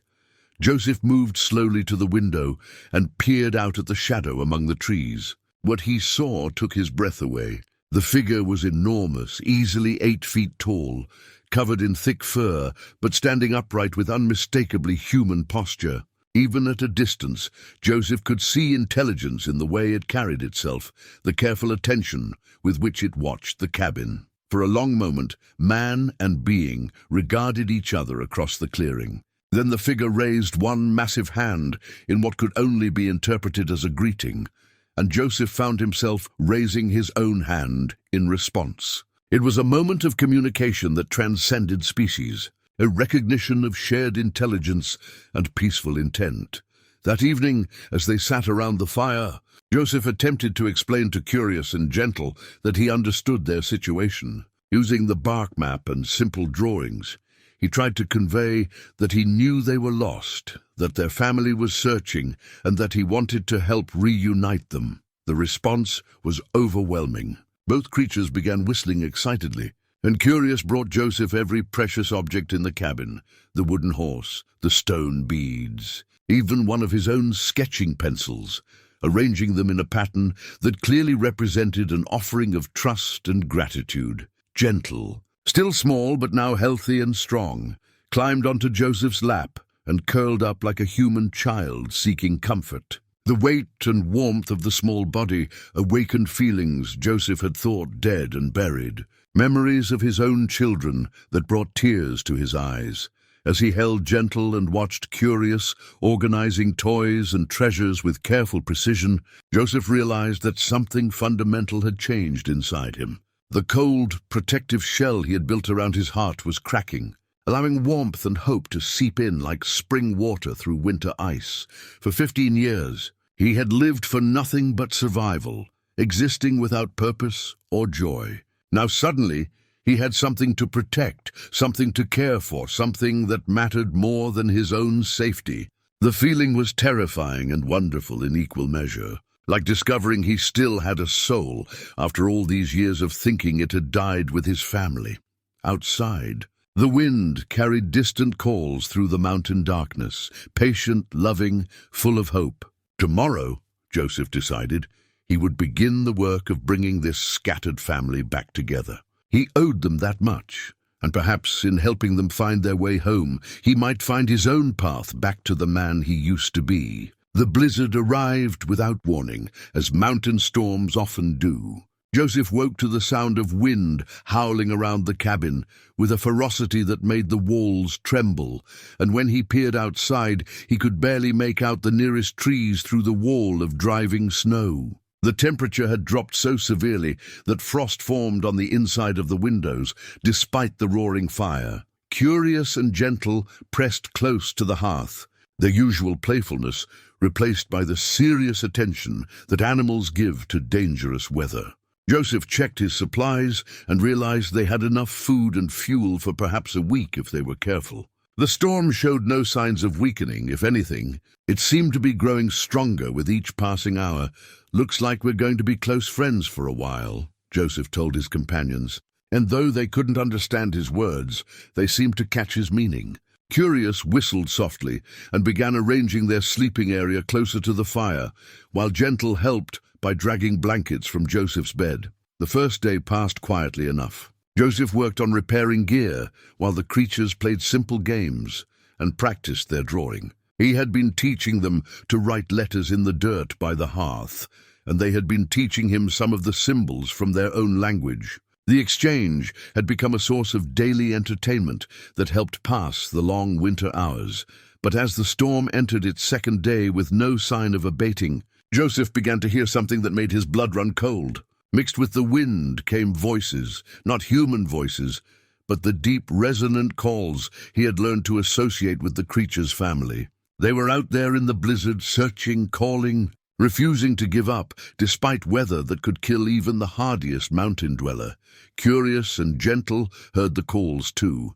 Joseph moved slowly to the window and peered out at the shadow among the trees. What he saw took his breath away. The figure was enormous, easily 8 feet tall, covered in thick fur, but standing upright with unmistakably human posture. Even at a distance, Joseph could see intelligence in the way it carried itself, the careful attention with which it watched the cabin. For a long moment, man and being regarded each other across the clearing. Then the figure raised one massive hand in what could only be interpreted as a greeting, and Joseph found himself raising his own hand in response. It was a moment of communication that transcended species, a recognition of shared intelligence and peaceful intent. That evening, as they sat around the fire, Joseph attempted to explain to Curious and Gentle that he understood their situation. Using the bark map and simple drawings, he tried to convey that he knew they were lost, that their family was searching, and that he wanted to help reunite them. The response was overwhelming. Both creatures began whistling excitedly, and Curious brought Joseph every precious object in the cabin, the wooden horse, the stone beads, even one of his own sketching pencils, arranging them in a pattern that clearly represented an offering of trust and gratitude. Gentle, still small but now healthy and strong, climbed onto Joseph's lap and curled up like a human child seeking comfort. The weight and warmth of the small body awakened feelings Joseph had thought dead and buried, memories of his own children that brought tears to his eyes. As he held Gentle and watched Curious, organizing toys and treasures with careful precision, Joseph realized that something fundamental had changed inside him. The cold, protective shell he had built around his heart was cracking, allowing warmth and hope to seep in like spring water through winter ice. For 15 years, he had lived for nothing but survival, existing without purpose or joy. Now suddenly, he had something to protect, something to care for, something that mattered more than his own safety. The feeling was terrifying and wonderful in equal measure, like discovering he still had a soul after all these years of thinking it had died with his family. Outside, the wind carried distant calls through the mountain darkness, patient, loving, full of hope. Tomorrow, Joseph decided, he would begin the work of bringing this scattered family back together. He owed them that much, and perhaps in helping them find their way home, he might find his own path back to the man he used to be. The blizzard arrived without warning, as mountain storms often do. Joseph woke to the sound of wind howling around the cabin with a ferocity that made the walls tremble, and when he peered outside, he could barely make out the nearest trees through the wall of driving snow. The temperature had dropped so severely that frost formed on the inside of the windows, despite the roaring fire. Curious and Gentle pressed close to the hearth, their usual playfulness replaced by the serious attention that animals give to dangerous weather. Joseph checked his supplies and realized they had enough food and fuel for perhaps a week if they were careful. The storm showed no signs of weakening. If anything, it seemed to be growing stronger with each passing hour. "Looks like we're going to be close friends for a while," Joseph told his companions, and though they couldn't understand his words, they seemed to catch his meaning. Curious whistled softly and began arranging their sleeping area closer to the fire, while Gentle helped by dragging blankets from Joseph's bed. The first day passed quietly enough. Joseph worked on repairing gear, while the creatures played simple games and practiced their drawing. He had been teaching them to write letters in the dirt by the hearth, and they had been teaching him some of the symbols from their own language. The exchange had become a source of daily entertainment that helped pass the long winter hours. But as the storm entered its second day with no sign of abating, Joseph began to hear something that made his blood run cold. Mixed with the wind came voices, not human voices, but the deep, resonant calls he had learned to associate with the creature's family. They were out there in the blizzard, searching, calling, refusing to give up, despite weather that could kill even the hardiest mountain dweller. Curious and Gentle heard the calls too,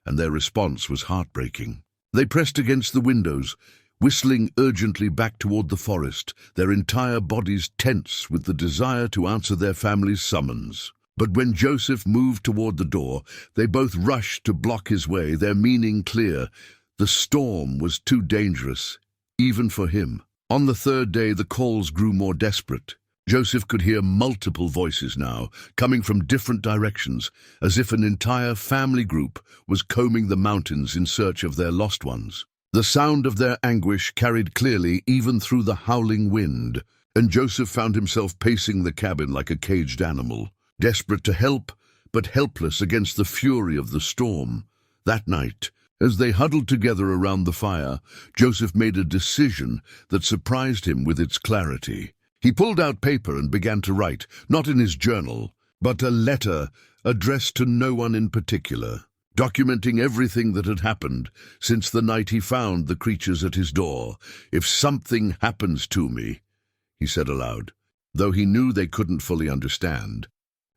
and their response was heartbreaking. They pressed against the windows, whistling urgently back toward the forest, their entire bodies tense with the desire to answer their family's summons. But when Joseph moved toward the door, they both rushed to block his way, their meaning clear. The storm was too dangerous, even for him. On the third day, the calls grew more desperate. Joseph could hear multiple voices now, coming from different directions, as if an entire family group was combing the mountains in search of their lost ones. The sound of their anguish carried clearly even through the howling wind, and Joseph found himself pacing the cabin like a caged animal, desperate to help, but helpless against the fury of the storm. That night, as they huddled together around the fire, Joseph made a decision that surprised him with its clarity. He pulled out paper and began to write, not in his journal, but a letter addressed to no one in particular, documenting everything that had happened since the night he found the creatures at his door. "If something happens to me," he said aloud, though he knew they couldn't fully understand,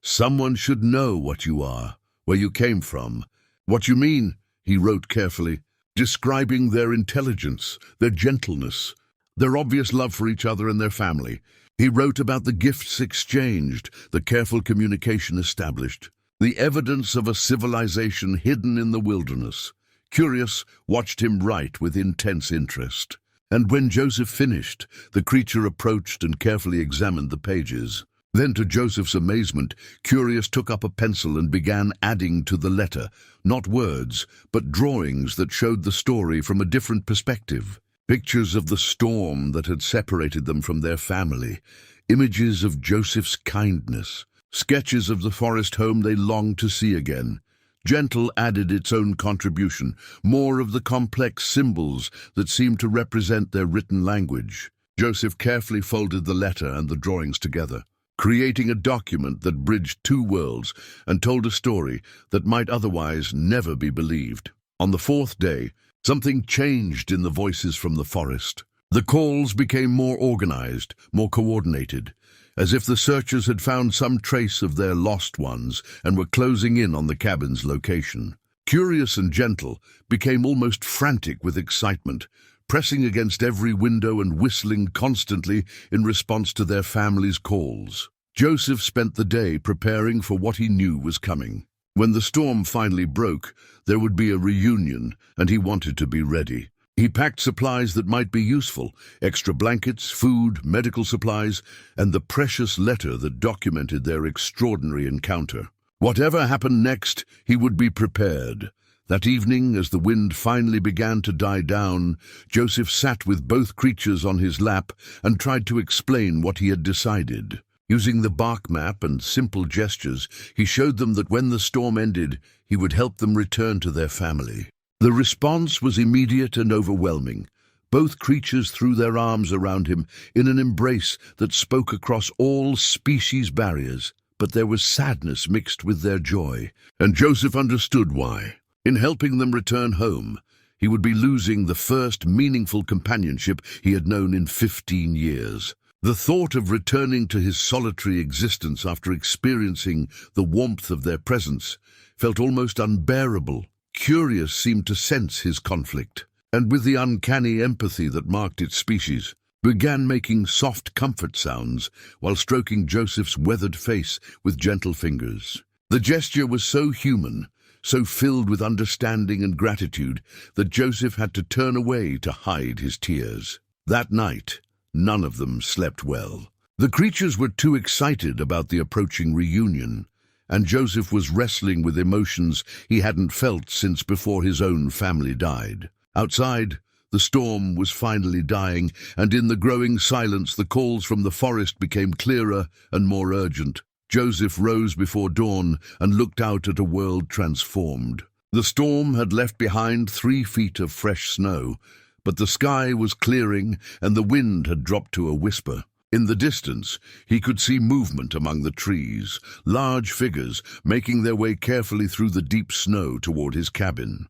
"someone should know what you are, where you came from, what you mean," he wrote carefully, describing their intelligence, their gentleness, their obvious love for each other and their family. He wrote about the gifts exchanged, the careful communication established, the evidence of a civilization hidden in the wilderness. Curious watched him write with intense interest. And when Joseph finished, the creature approached and carefully examined the pages. Then, to Joseph's amazement, Curious took up a pencil and began adding to the letter, not words, but drawings that showed the story from a different perspective. Pictures of the storm that had separated them from their family, images of Joseph's kindness, sketches of the forest home they longed to see again. Gentle added its own contribution, more of the complex symbols that seemed to represent their written language. Joseph carefully folded the letter and the drawings together. creating a document that bridged two worlds and told a story that might otherwise never be believed. On the fourth day, something changed in the voices from the forest. The calls became more organized, more coordinated, as if the searchers had found some trace of their lost ones and were closing in on the cabin's location. Curious and Gentle became almost frantic with excitement, pressing against every window and whistling constantly in response to their family's calls. Joseph spent the day preparing for what he knew was coming. When the storm finally broke, there would be a reunion, and he wanted to be ready. He packed supplies that might be useful: extra blankets, food, medical supplies, and the precious letter that documented their extraordinary encounter. Whatever happened next, he would be prepared. That evening, as the wind finally began to die down, Joseph sat with both creatures on his lap and tried to explain what he had decided. Using the bark map and simple gestures, he showed them that when the storm ended, he would help them return to their family. The response was immediate and overwhelming. Both creatures threw their arms around him in an embrace that spoke across all species barriers. But there was sadness mixed with their joy, and Joseph understood why. In helping them return home, he would be losing the first meaningful companionship he had known in 15 years. The thought of returning to his solitary existence after experiencing the warmth of their presence felt almost unbearable. Curious seemed to sense his conflict, and with the uncanny empathy that marked its species, began making soft comfort sounds while stroking Joseph's weathered face with gentle fingers. The gesture was so human, so filled with understanding and gratitude, that Joseph had to turn away to hide his tears. That night, none of them slept well. The creatures were too excited about the approaching reunion, and Joseph was wrestling with emotions he hadn't felt since before his own family died. Outside, the storm was finally dying, and in the growing silence the calls from the forest became clearer and more urgent. Joseph rose before dawn and looked out at a world transformed. The storm had left behind 3 feet of fresh snow, but the sky was clearing and the wind had dropped to a whisper. In the distance, he could see movement among the trees, large figures making their way carefully through the deep snow toward his cabin.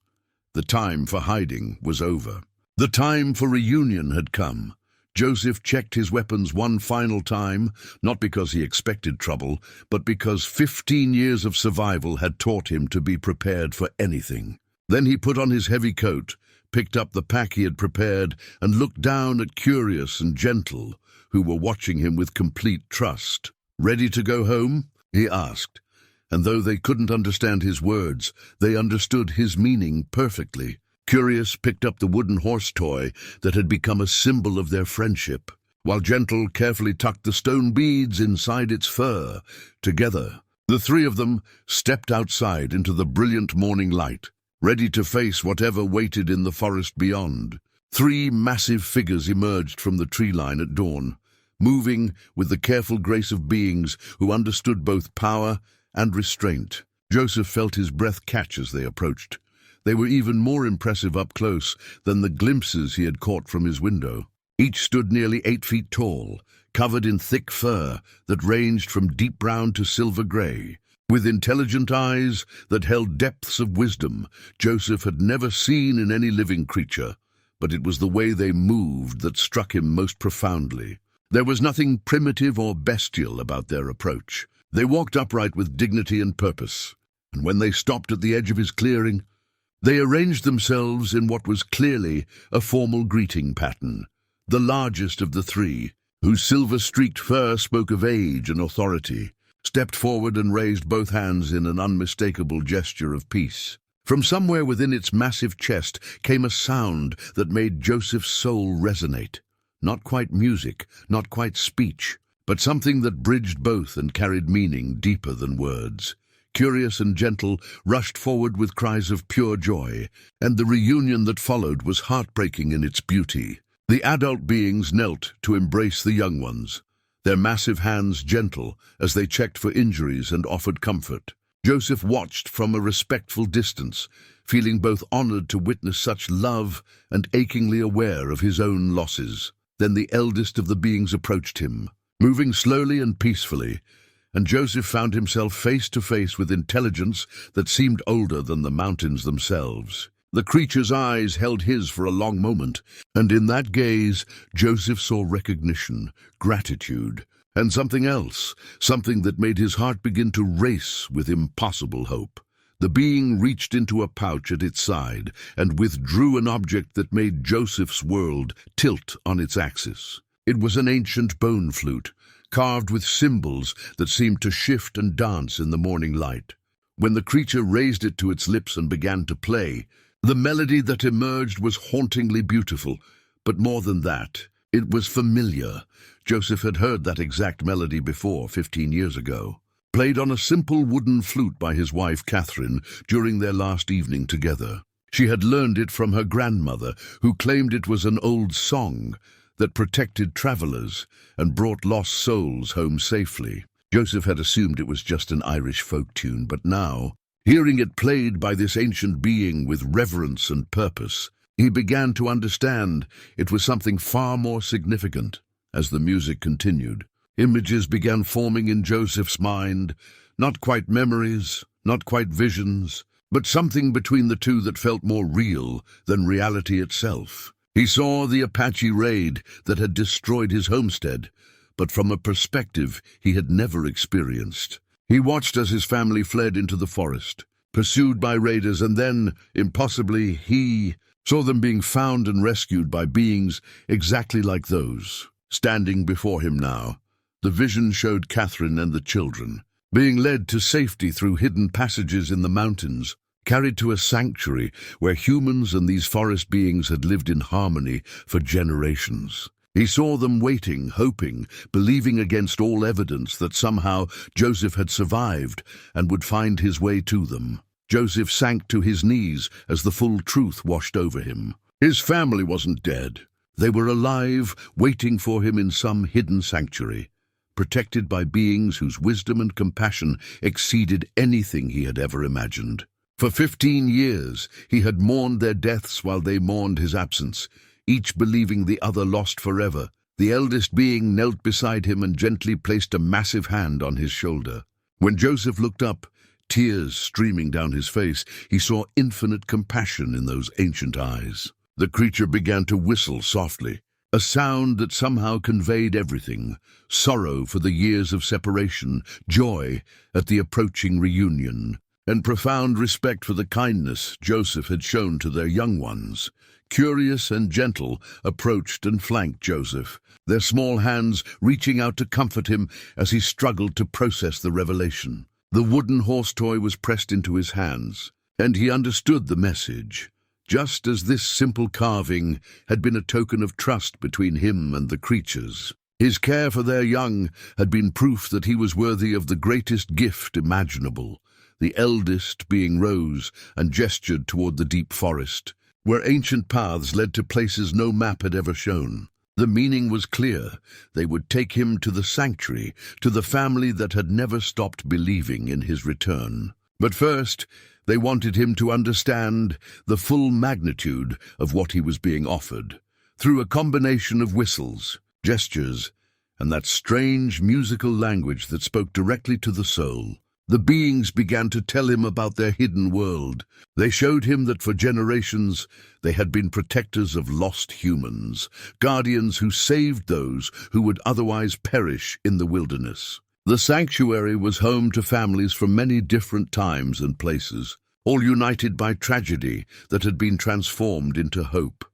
The time for hiding was over. The time for reunion had come. Joseph checked his weapons one final time, not because he expected trouble, but because 15 years of survival had taught him to be prepared for anything. Then he put on his heavy coat, picked up the pack he had prepared, and looked down at Curious and Gentle, who were watching him with complete trust. "Ready to go home?" he asked, and though they couldn't understand his words, they understood his meaning perfectly. Curious picked up the wooden horse toy that had become a symbol of their friendship, while Gentle carefully tucked the stone beads inside its fur. Together, the 3 of them stepped outside into the brilliant morning light, ready to face whatever waited in the forest beyond. 3 massive figures emerged from the tree line at dawn, moving with the careful grace of beings who understood both power and restraint. Joseph felt his breath catch as they approached. They were even more impressive up close than the glimpses he had caught from his window. Each stood nearly 8 feet tall, covered in thick fur that ranged from deep brown to silver gray. With intelligent eyes that held depths of wisdom Joseph had never seen in any living creature, but it was the way they moved that struck him most profoundly. There was nothing primitive or bestial about their approach. They walked upright with dignity and purpose, and when they stopped at the edge of his clearing, they arranged themselves in what was clearly a formal greeting pattern. The largest of the 3, whose silver-streaked fur spoke of age and authority, stepped forward and raised both hands in an unmistakable gesture of peace. From somewhere within its massive chest came a sound that made Joseph's soul resonate. Not quite music, not quite speech, but something that bridged both and carried meaning deeper than words. Curious and Gentle rushed forward with cries of pure joy, and the reunion that followed was heartbreaking in its beauty. The adult beings knelt to embrace the young ones, their massive hands gentle as they checked for injuries and offered comfort. Joseph watched from a respectful distance, feeling both honored to witness such love and achingly aware of his own losses. Then the eldest of the beings approached him, moving slowly and peacefully, and Joseph found himself face to face with intelligence that seemed older than the mountains themselves. The creature's eyes held his for a long moment, and in that gaze Joseph saw recognition, gratitude, and something else, something that made his heart begin to race with impossible hope. The being reached into a pouch at its side and withdrew an object that made Joseph's world tilt on its axis. It was an ancient bone flute, carved with symbols that seemed to shift and dance in the morning light. When the creature raised it to its lips and began to play, the melody that emerged was hauntingly beautiful, but more than that, it was familiar. Joseph had heard that exact melody before, 15 years ago, played on a simple wooden flute by his wife Catherine during their last evening together. She had learned it from her grandmother, who claimed it was an old song that protected travelers and brought lost souls home safely. Joseph had assumed it was just an Irish folk tune, but now, hearing it played by this ancient being with reverence and purpose, he began to understand it was something far more significant. As the music continued, images began forming in Joseph's mind, not quite memories, not quite visions, but something between the two that felt more real than reality itself. He saw the Apache raid that had destroyed his homestead, but from a perspective he had never experienced. He watched as his family fled into the forest, pursued by raiders, and then, impossibly, he saw them being found and rescued by beings exactly like those. Standing before him now, the vision showed Catherine and the children, being led to safety through hidden passages in the mountains, carried to a sanctuary where humans and these forest beings had lived in harmony for generations. He saw them waiting, hoping, believing against all evidence that somehow Joseph had survived and would find his way to them. Joseph sank to his knees as the full truth washed over him. His family wasn't dead. They were alive, waiting for him in some hidden sanctuary, protected by beings whose wisdom and compassion exceeded anything he had ever imagined. For 15 years, he had mourned their deaths while they mourned his absence, each believing the other lost forever. The eldest being knelt beside him and gently placed a massive hand on his shoulder. When Joseph looked up, tears streaming down his face, he saw infinite compassion in those ancient eyes. The creature began to whistle softly, a sound that somehow conveyed everything: sorrow for the years of separation, joy at the approaching reunion, and profound respect for the kindness Joseph had shown to their young ones. Curious and gentle, approached and flanked Joseph, their small hands reaching out to comfort him as he struggled to process the revelation. The wooden horse toy was pressed into his hands, and he understood the message. Just as this simple carving had been a token of trust between him and the creatures, his care for their young had been proof that he was worthy of the greatest gift imaginable. The eldest being rose and gestured toward the deep forest, where ancient paths led to places no map had ever shown. The meaning was clear. They would take him to the sanctuary, to the family that had never stopped believing in his return. But first, they wanted him to understand the full magnitude of what he was being offered, through a combination of whistles, gestures, and that strange musical language that spoke directly to the soul. The beings began to tell him about their hidden world. They showed him that for generations they had been protectors of lost humans, guardians who saved those who would otherwise perish in the wilderness. The sanctuary was home to families from many different times and places, all united by tragedy that had been transformed into hope.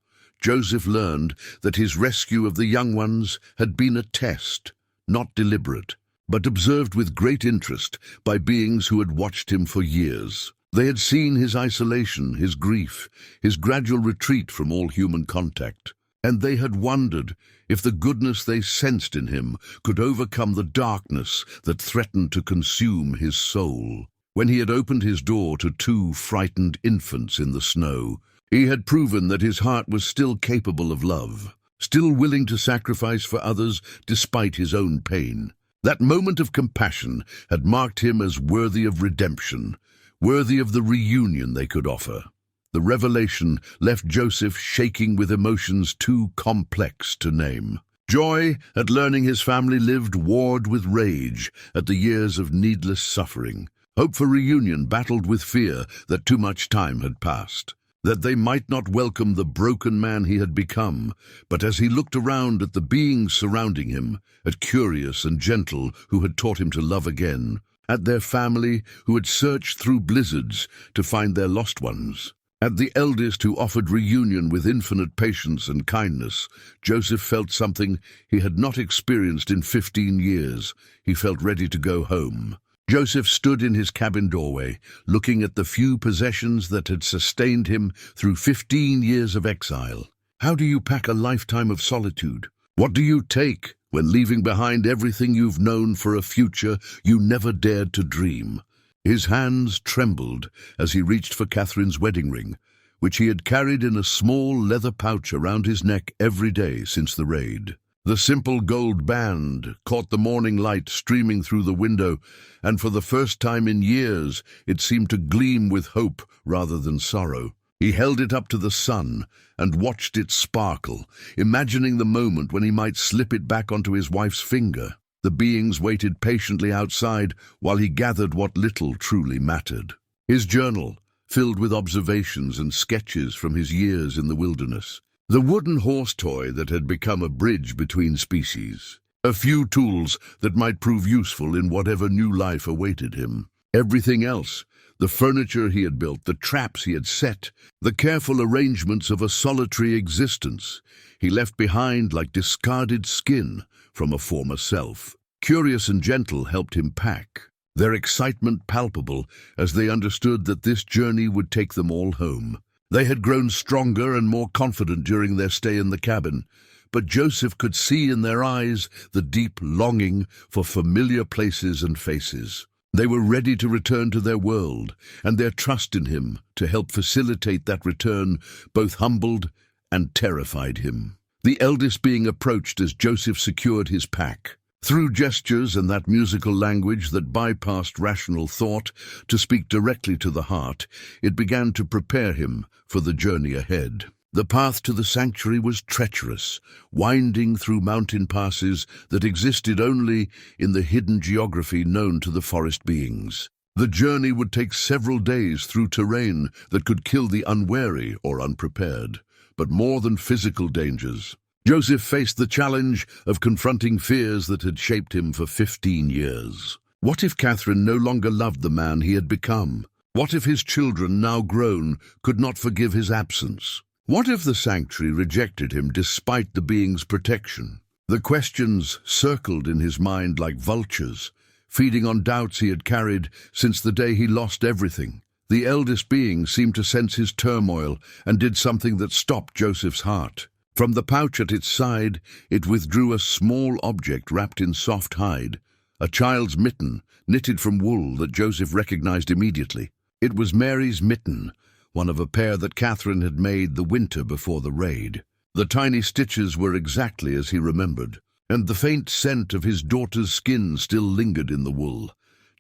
Joseph learned that his rescue of the young ones had been a test, not deliberate, but observed with great interest by beings who had watched him for years. They had seen his isolation, his grief, his gradual retreat from all human contact, and they had wondered if the goodness they sensed in him could overcome the darkness that threatened to consume his soul. When he had opened his door to 2 frightened infants in the snow, he had proven that his heart was still capable of love, still willing to sacrifice for others despite his own pain. That moment of compassion had marked him as worthy of redemption, worthy of the reunion they could offer. The revelation left Joseph shaking with emotions too complex to name. Joy at learning his family lived warred with rage at the years of needless suffering. Hope for reunion battled with fear that too much time had passed, that they might not welcome the broken man he had become. But as he looked around at the beings surrounding him, at Curious and Gentle, who had taught him to love again, at their family, who had searched through blizzards to find their lost ones, at the eldest, who offered reunion with infinite patience and kindness, Joseph felt something he had not experienced in 15 years. He felt ready to go home. Joseph stood in his cabin doorway, looking at the few possessions that had sustained him through 15 years of exile. How do you pack a lifetime of solitude? What do you take when leaving behind everything you've known for a future you never dared to dream? His hands trembled as he reached for Catherine's wedding ring, which he had carried in a small leather pouch around his neck every day since the raid. The simple gold band caught the morning light streaming through the window, and for the first time in years it seemed to gleam with hope rather than sorrow. He held it up to the sun and watched it sparkle, imagining the moment when he might slip it back onto his wife's finger. The beings waited patiently outside while he gathered what little truly mattered. His journal, filled with observations and sketches from his years in the wilderness. The wooden horse toy that had become a bridge between species. A few tools that might prove useful in whatever new life awaited him. Everything else, the furniture he had built, the traps he had set, the careful arrangements of a solitary existence, he left behind like discarded skin from a former self. Curious and Gentle helped him pack, their excitement palpable as they understood that this journey would take them all home. They had grown stronger and more confident during their stay in the cabin, but Joseph could see in their eyes the deep longing for familiar places and faces. They were ready to return to their world, and their trust in him to help facilitate that return both humbled and terrified him. The eldest being approached as Joseph secured his pack. Through gestures and that musical language that bypassed rational thought to speak directly to the heart, it began to prepare him for the journey ahead. The path to the sanctuary was treacherous, winding through mountain passes that existed only in the hidden geography known to the forest beings. The journey would take several days through terrain that could kill the unwary or unprepared. But more than physical dangers, Joseph faced the challenge of confronting fears that had shaped him for 15 years. What if Catherine no longer loved the man he had become? What if his children, now grown, could not forgive his absence? What if the sanctuary rejected him despite the being's protection? The questions circled in his mind like vultures, feeding on doubts he had carried since the day he lost everything. The eldest being seemed to sense his turmoil and did something that stopped Joseph's heart. From the pouch at its side, it withdrew a small object wrapped in soft hide, a child's mitten knitted from wool that Joseph recognized immediately. It was Mary's mitten, one of a pair that Catherine had made the winter before the raid. The tiny stitches were exactly as he remembered, and the faint scent of his daughter's skin still lingered in the wool.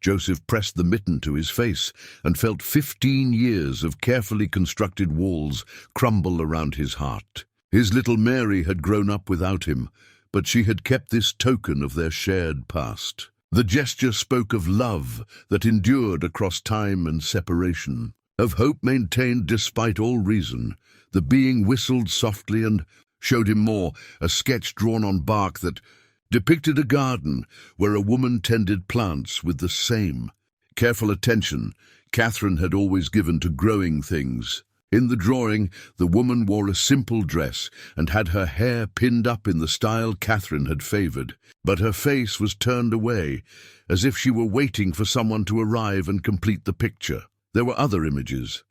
Joseph pressed the mitten to his face and felt 15 years of carefully constructed walls crumble around his heart. His little Mary had grown up without him, but she had kept this token of their shared past. The gesture spoke of love that endured across time and separation, of hope maintained despite all reason. The being whistled softly and showed him more, a sketch drawn on bark that depicted a garden where a woman tended plants with the same careful attention Catherine had always given to growing things. In the drawing, the woman wore a simple dress and had her hair pinned up in the style Catherine had favored, but her face was turned away, as if she were waiting for someone to arrive and complete the picture. There were other images.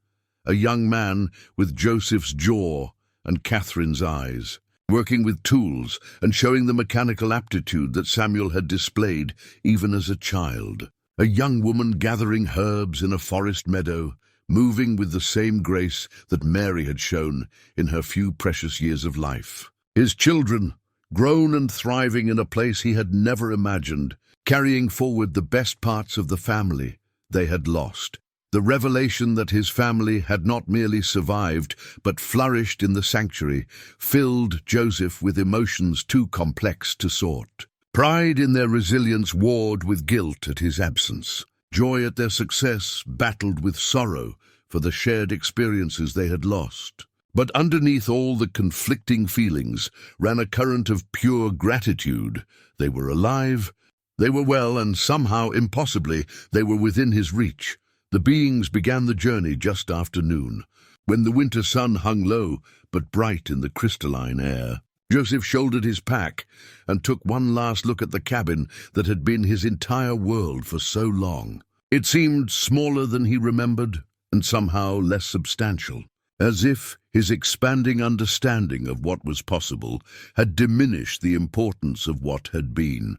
A young man with Joseph's jaw and Catherine's eyes, working with tools and showing the mechanical aptitude that Samuel had displayed even as a child. A young woman gathering herbs in a forest meadow, moving with the same grace that Mary had shown in her few precious years of life. His children, grown and thriving in a place he had never imagined, carrying forward the best parts of the family they had lost. The revelation that his family had not merely survived, but flourished in the sanctuary, filled Joseph with emotions too complex to sort. Pride in their resilience warred with guilt at his absence. Joy at their success battled with sorrow for the shared experiences they had lost. But underneath all the conflicting feelings ran a current of pure gratitude. They were alive, they were well, and somehow, impossibly, they were within his reach. The beings began the journey just after noon, when the winter sun hung low but bright in the crystalline air. Joseph shouldered his pack and took one last look at the cabin that had been his entire world for so long. It seemed smaller than he remembered, and somehow less substantial, as if his expanding understanding of what was possible had diminished the importance of what had been.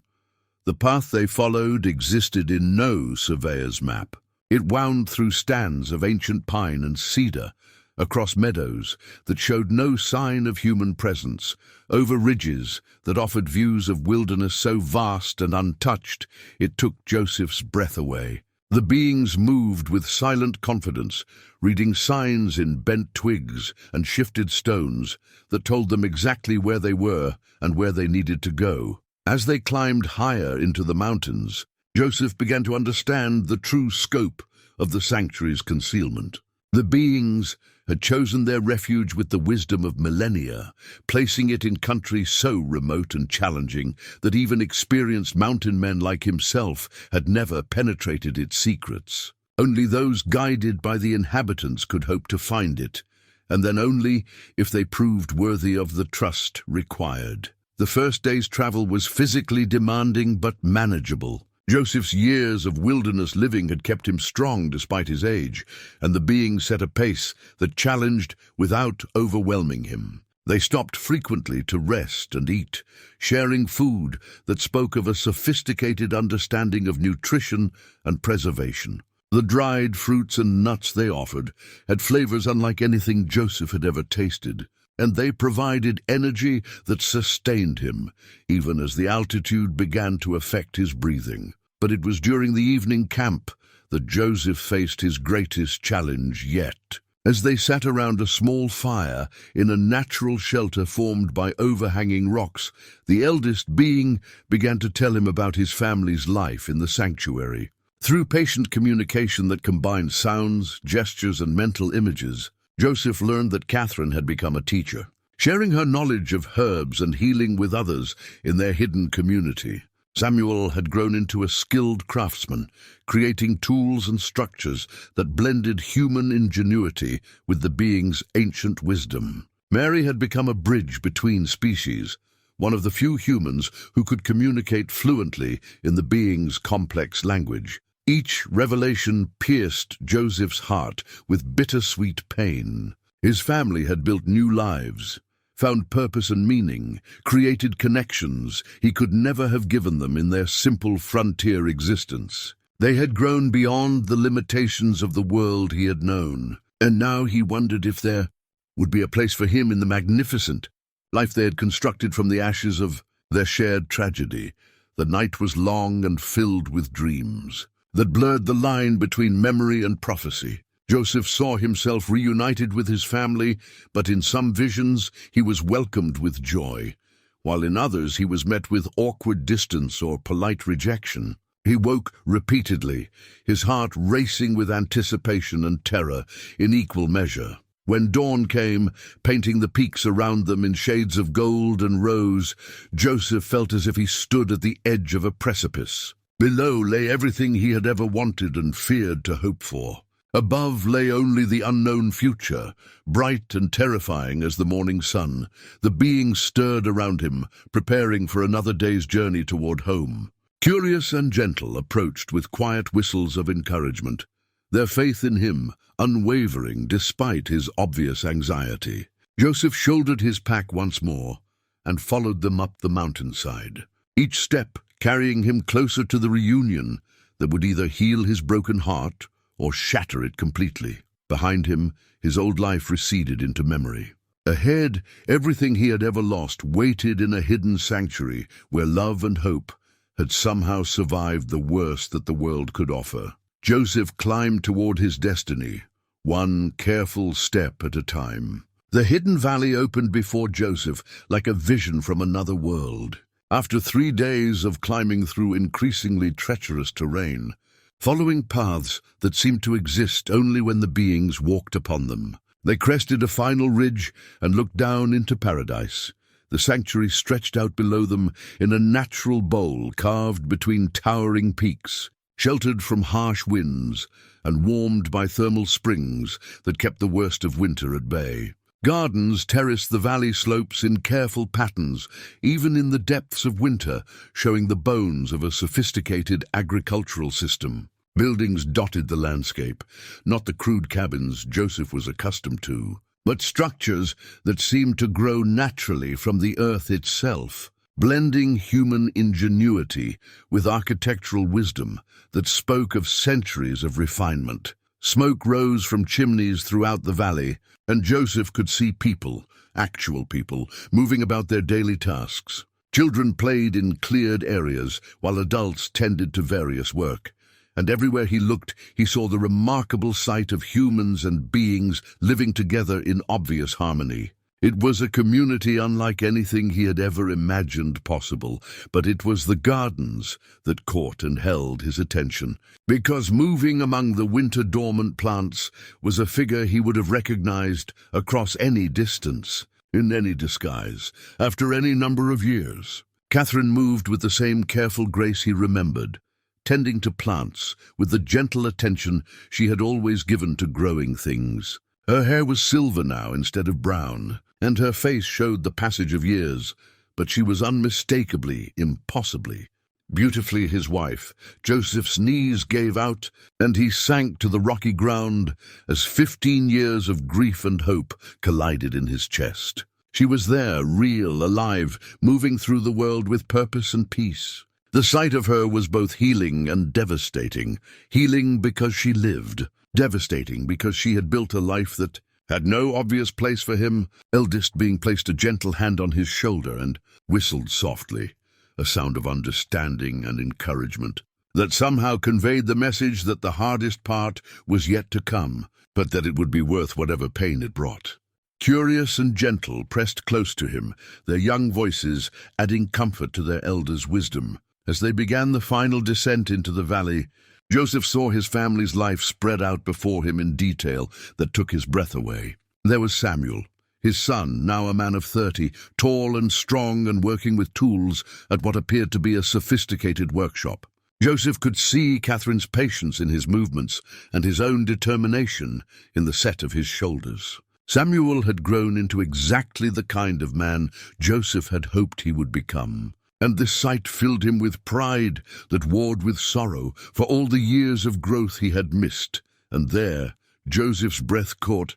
The path they followed existed in no surveyor's map. It wound through stands of ancient pine and cedar, across meadows that showed no sign of human presence, over ridges that offered views of wilderness so vast and untouched it took Joseph's breath away. The beings moved with silent confidence, reading signs in bent twigs and shifted stones that told them exactly where they were and where they needed to go. As they climbed higher into the mountains, Joseph began to understand the true scope of the sanctuary's concealment. The beings had chosen their refuge with the wisdom of millennia, placing it in country so remote and challenging that even experienced mountain men like himself had never penetrated its secrets. Only those guided by the inhabitants could hope to find it, and then only if they proved worthy of the trust required. The first day's travel was physically demanding but manageable. Joseph's years of wilderness living had kept him strong despite his age, and the beings set a pace that challenged without overwhelming him. They stopped frequently to rest and eat, sharing food that spoke of a sophisticated understanding of nutrition and preservation. The dried fruits and nuts they offered had flavors unlike anything Joseph had ever tasted, and they provided energy that sustained him, even as the altitude began to affect his breathing. But it was during the evening camp that Joseph faced his greatest challenge yet. As they sat around a small fire in a natural shelter formed by overhanging rocks, the eldest being began to tell him about his family's life in the sanctuary. Through patient communication that combined sounds, gestures, and mental images, Joseph learned that Catherine had become a teacher, sharing her knowledge of herbs and healing with others in their hidden community. Samuel had grown into a skilled craftsman, creating tools and structures that blended human ingenuity with the being's ancient wisdom. Mary had become a bridge between species, one of the few humans who could communicate fluently in the being's complex language. Each revelation pierced Joseph's heart with bittersweet pain. His family had built new lives, found purpose and meaning, created connections he could never have given them in their simple frontier existence. They had grown beyond the limitations of the world he had known, and now he wondered if there would be a place for him in the magnificent life they had constructed from the ashes of their shared tragedy. The night was long and filled with dreams that blurred the line between memory and prophecy. Joseph saw himself reunited with his family, but in some visions he was welcomed with joy, while in others he was met with awkward distance or polite rejection. He woke repeatedly, his heart racing with anticipation and terror in equal measure. When dawn came, painting the peaks around them in shades of gold and rose, Joseph felt as if he stood at the edge of a precipice. Below lay everything he had ever wanted and feared to hope for. Above lay only the unknown future, bright and terrifying as the morning sun. The beings stirred around him, preparing for another day's journey toward home. Curious and gentle approached with quiet whistles of encouragement, their faith in him unwavering despite his obvious anxiety. Joseph shouldered his pack once more and followed them up the mountainside, each step carrying him closer to the reunion that would either heal his broken heart or shatter it completely. Behind him, his old life receded into memory. Ahead, everything he had ever lost waited in a hidden sanctuary where love and hope had somehow survived the worst that the world could offer. Joseph climbed toward his destiny, one careful step at a time. The hidden valley opened before Joseph like a vision from another world. After 3 days of climbing through increasingly treacherous terrain, following paths that seemed to exist only when the beings walked upon them, they crested a final ridge and looked down into paradise. The sanctuary stretched out below them in a natural bowl carved between towering peaks, sheltered from harsh winds and warmed by thermal springs that kept the worst of winter at bay. Gardens terraced the valley slopes in careful patterns, even in the depths of winter, showing the bones of a sophisticated agricultural system. Buildings dotted the landscape, not the crude cabins Joseph was accustomed to, but structures that seemed to grow naturally from the earth itself, blending human ingenuity with architectural wisdom that spoke of centuries of refinement. Smoke rose from chimneys throughout the valley, and Joseph could see people, actual people, moving about their daily tasks. Children played in cleared areas, while adults tended to various work. And everywhere he looked, he saw the remarkable sight of humans and beings living together in obvious harmony. It was a community unlike anything he had ever imagined possible, but it was the gardens that caught and held his attention, because moving among the winter-dormant plants was a figure he would have recognized across any distance, in any disguise, after any number of years. Catherine moved with the same careful grace he remembered, tending to plants with the gentle attention she had always given to growing things. Her hair was silver now instead of brown, and her face showed the passage of years, but she was unmistakably, impossibly, beautifully his wife. Joseph's knees gave out, and he sank to the rocky ground as 15 years of grief and hope collided in his chest. She was there, real, alive, moving through the world with purpose and peace. The sight of her was both healing and devastating. Healing because she lived, devastating because she had built a life that had no obvious place for him. Eldest being placed a gentle hand on his shoulder and whistled softly, a sound of understanding and encouragement that somehow conveyed the message that the hardest part was yet to come, but that it would be worth whatever pain it brought. Curious and gentle pressed close to him, their young voices adding comfort to their elders' wisdom. As they began the final descent into the valley, Joseph saw his family's life spread out before him in detail that took his breath away. There was Samuel, his son, now a man of 30, tall and strong and working with tools at what appeared to be a sophisticated workshop. Joseph could see Catherine's patience in his movements and his own determination in the set of his shoulders. Samuel had grown into exactly the kind of man Joseph had hoped he would become. And this sight filled him with pride that warred with sorrow for all the years of growth he had missed. And there, Joseph's breath caught,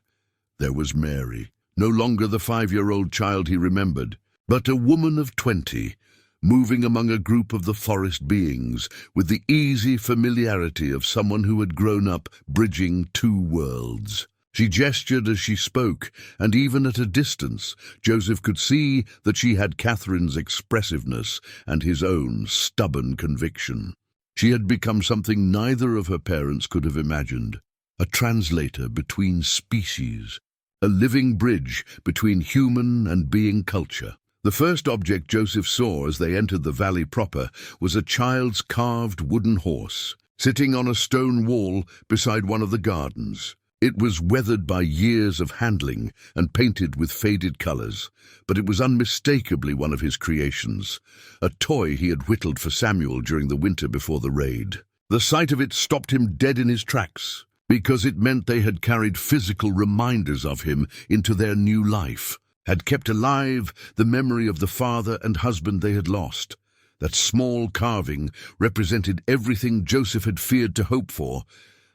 there was Mary, no longer the 5-year-old child he remembered, but a woman of 20, moving among a group of the forest beings with the easy familiarity of someone who had grown up bridging 2 worlds. She gestured as she spoke, and even at a distance, Joseph could see that she had Catherine's expressiveness and his own stubborn conviction. She had become something neither of her parents could have imagined, a translator between species, a living bridge between human and being culture. The first object Joseph saw as they entered the valley proper was a child's carved wooden horse, sitting on a stone wall beside one of the gardens. It was weathered by years of handling and painted with faded colors, but it was unmistakably one of his creations, a toy he had whittled for Samuel during the winter before the raid. The sight of it stopped him dead in his tracks, because it meant they had carried physical reminders of him into their new life, had kept alive the memory of the father and husband they had lost. That small carving represented everything Joseph had feared to hope for,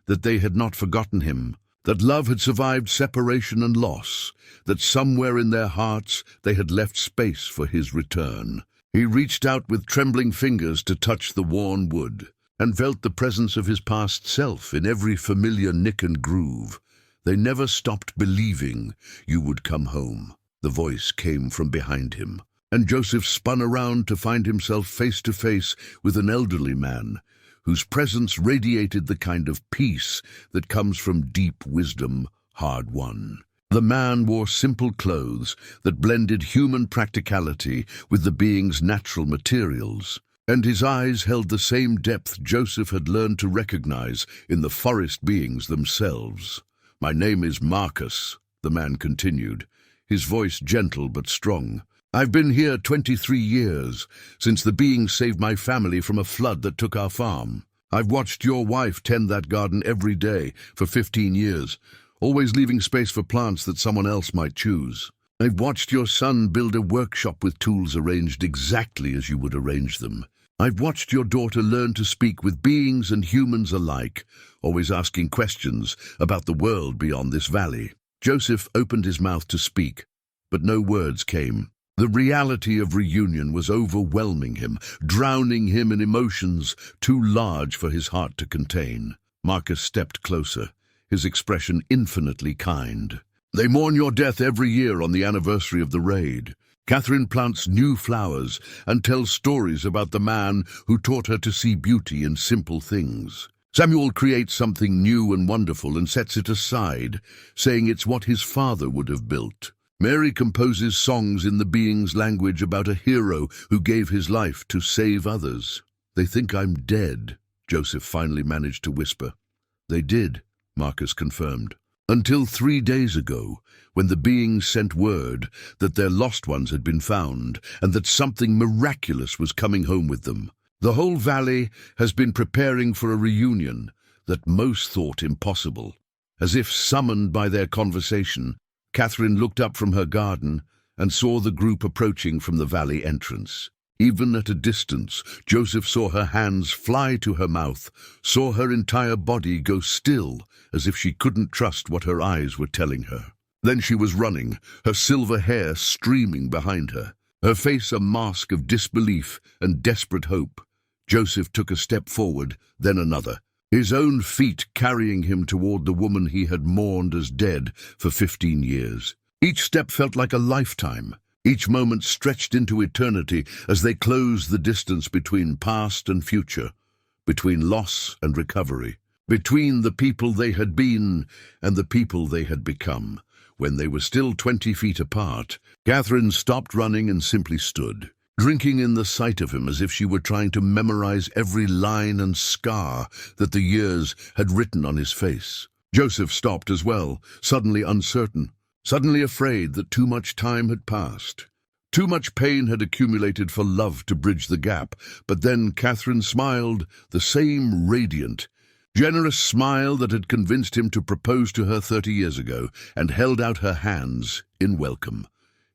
that they had not forgotten him, that love had survived separation and loss, that somewhere in their hearts they had left space for his return. He reached out with trembling fingers to touch the worn wood, and felt the presence of his past self in every familiar nick and groove. They never stopped believing you would come home. The voice came from behind him, and Joseph spun around to find himself face to face with an elderly man whose presence radiated the kind of peace that comes from deep wisdom hard won. The man wore simple clothes that blended human practicality with the being's natural materials, and his eyes held the same depth Joseph had learned to recognize in the forest beings themselves. "My name is Marcus," the man continued, his voice gentle but strong. "I've been here 23 years, since the being saved my family from a flood that took our farm. I've watched your wife tend that garden every day for 15 years, always leaving space for plants that someone else might choose. I've watched your son build a workshop with tools arranged exactly as you would arrange them. I've watched your daughter learn to speak with beings and humans alike, always asking questions about the world beyond this valley." Joseph opened his mouth to speak, but no words came. The reality of reunion was overwhelming him, drowning him in emotions too large for his heart to contain. Marcus stepped closer, his expression infinitely kind. "They mourn your death every year on the anniversary of the raid. Catherine plants new flowers and tells stories about the man who taught her to see beauty in simple things. Samuel creates something new and wonderful and sets it aside, saying it's what his father would have built. Mary composes songs in the being's language about a hero who gave his life to save others. They think I'm dead," Joseph finally managed to whisper. "They did," Marcus confirmed. "Until 3 days ago, when the beings sent word that their lost ones had been found and that something miraculous was coming home with them. The whole valley has been preparing for a reunion that most thought impossible." As if summoned by their conversation, Catherine looked up from her garden and saw the group approaching from the valley entrance. Even at a distance, Joseph saw her hands fly to her mouth, saw her entire body go still, as if she couldn't trust what her eyes were telling her. Then she was running, her silver hair streaming behind her, her face a mask of disbelief and desperate hope. Joseph took a step forward, then another, his own feet carrying him toward the woman he had mourned as dead for 15 years. Each step felt like a lifetime. Each moment stretched into eternity as they closed the distance between past and future, between loss and recovery, between the people they had been and the people they had become. When they were still 20 feet apart, Catherine stopped running and simply stood, drinking in the sight of him as if she were trying to memorize every line and scar that the years had written on his face. Joseph stopped as well, suddenly uncertain, suddenly afraid that too much time had passed. Too much pain had accumulated for love to bridge the gap, but then Catherine smiled, the same radiant, generous smile that had convinced him to propose to her 30 years ago, and held out her hands in welcome.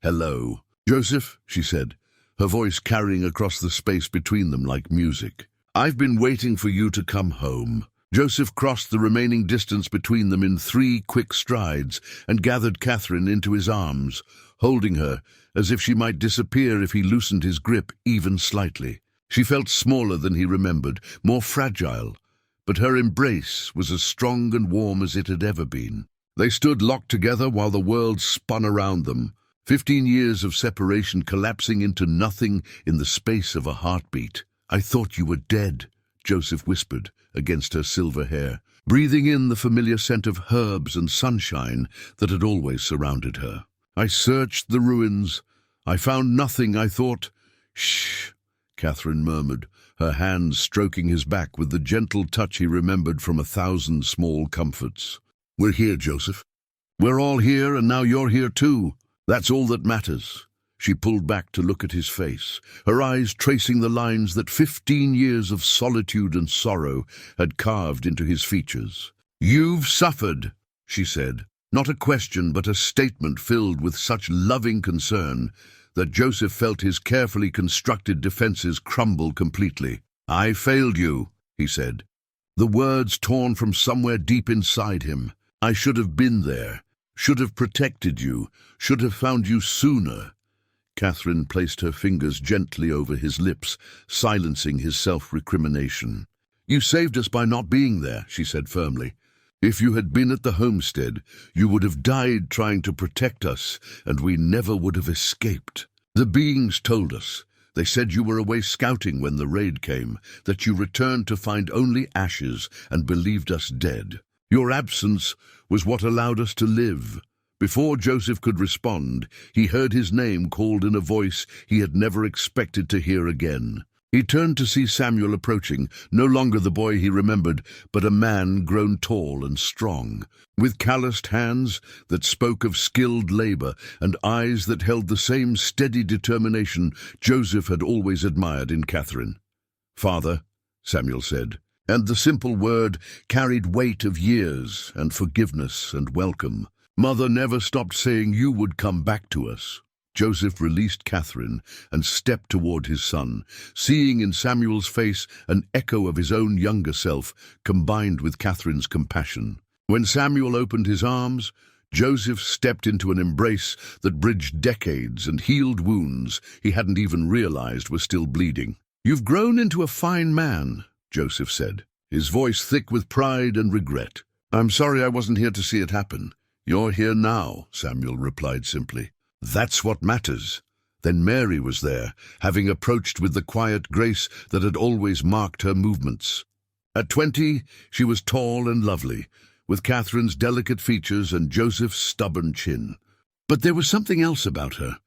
"Hello, Joseph," she said, her voice carrying across the space between them like music. "I've been waiting for you to come home." Joseph crossed the remaining distance between them in 3 quick strides and gathered Catherine into his arms, holding her as if she might disappear if he loosened his grip even slightly. She felt smaller than he remembered, more fragile, but her embrace was as strong and warm as it had ever been. They stood locked together while the world spun around them, 15 years of separation collapsing into nothing in the space of a heartbeat. "I thought you were dead," Joseph whispered against her silver hair, breathing in the familiar scent of herbs and sunshine that had always surrounded her. "I searched the ruins. I found nothing. I thought—" "Shh," Catherine murmured, her hands stroking his back with the gentle touch he remembered from 1,000 small comforts. "We're here, Joseph. We're all here, and now you're here too. That's all that matters." She pulled back to look at his face, her eyes tracing the lines that 15 years of solitude and sorrow had carved into his features. "You've suffered," she said, not a question but a statement filled with such loving concern that Joseph felt his carefully constructed defenses crumble completely. "I failed you," he said, the words torn from somewhere deep inside him. "I should have been there, should have protected you, should have found you sooner." Catherine placed her fingers gently over his lips, silencing his self-recrimination. "You saved us by not being there," she said firmly. "If you had been at the homestead, you would have died trying to protect us, and we never would have escaped. The beings told us They said you were away scouting when the raid came, that you returned to find only ashes and believed us dead. Your absence was what allowed us to live." Before Joseph could respond, he heard his name called in a voice he had never expected to hear again. He turned to see Samuel approaching, no longer the boy he remembered, but a man grown tall and strong, with calloused hands that spoke of skilled labor and eyes that held the same steady determination Joseph had always admired in Catherine. "Father," Samuel said, and the simple word carried weight of years and forgiveness and welcome. "Mother never stopped saying you would come back to us." Joseph released Catherine and stepped toward his son, seeing in Samuel's face an echo of his own younger self combined with Catherine's compassion. When Samuel opened his arms, Joseph stepped into an embrace that bridged decades and healed wounds he hadn't even realized were still bleeding. "You've grown into a fine man," Joseph said, his voice thick with pride and regret. "I'm sorry I wasn't here to see it happen." "You're here now," Samuel replied simply. "That's what matters." Then Mary was there, having approached with the quiet grace that had always marked her movements. At 20, she was tall and lovely, with Catherine's delicate features and Joseph's stubborn chin. But there was something else about her,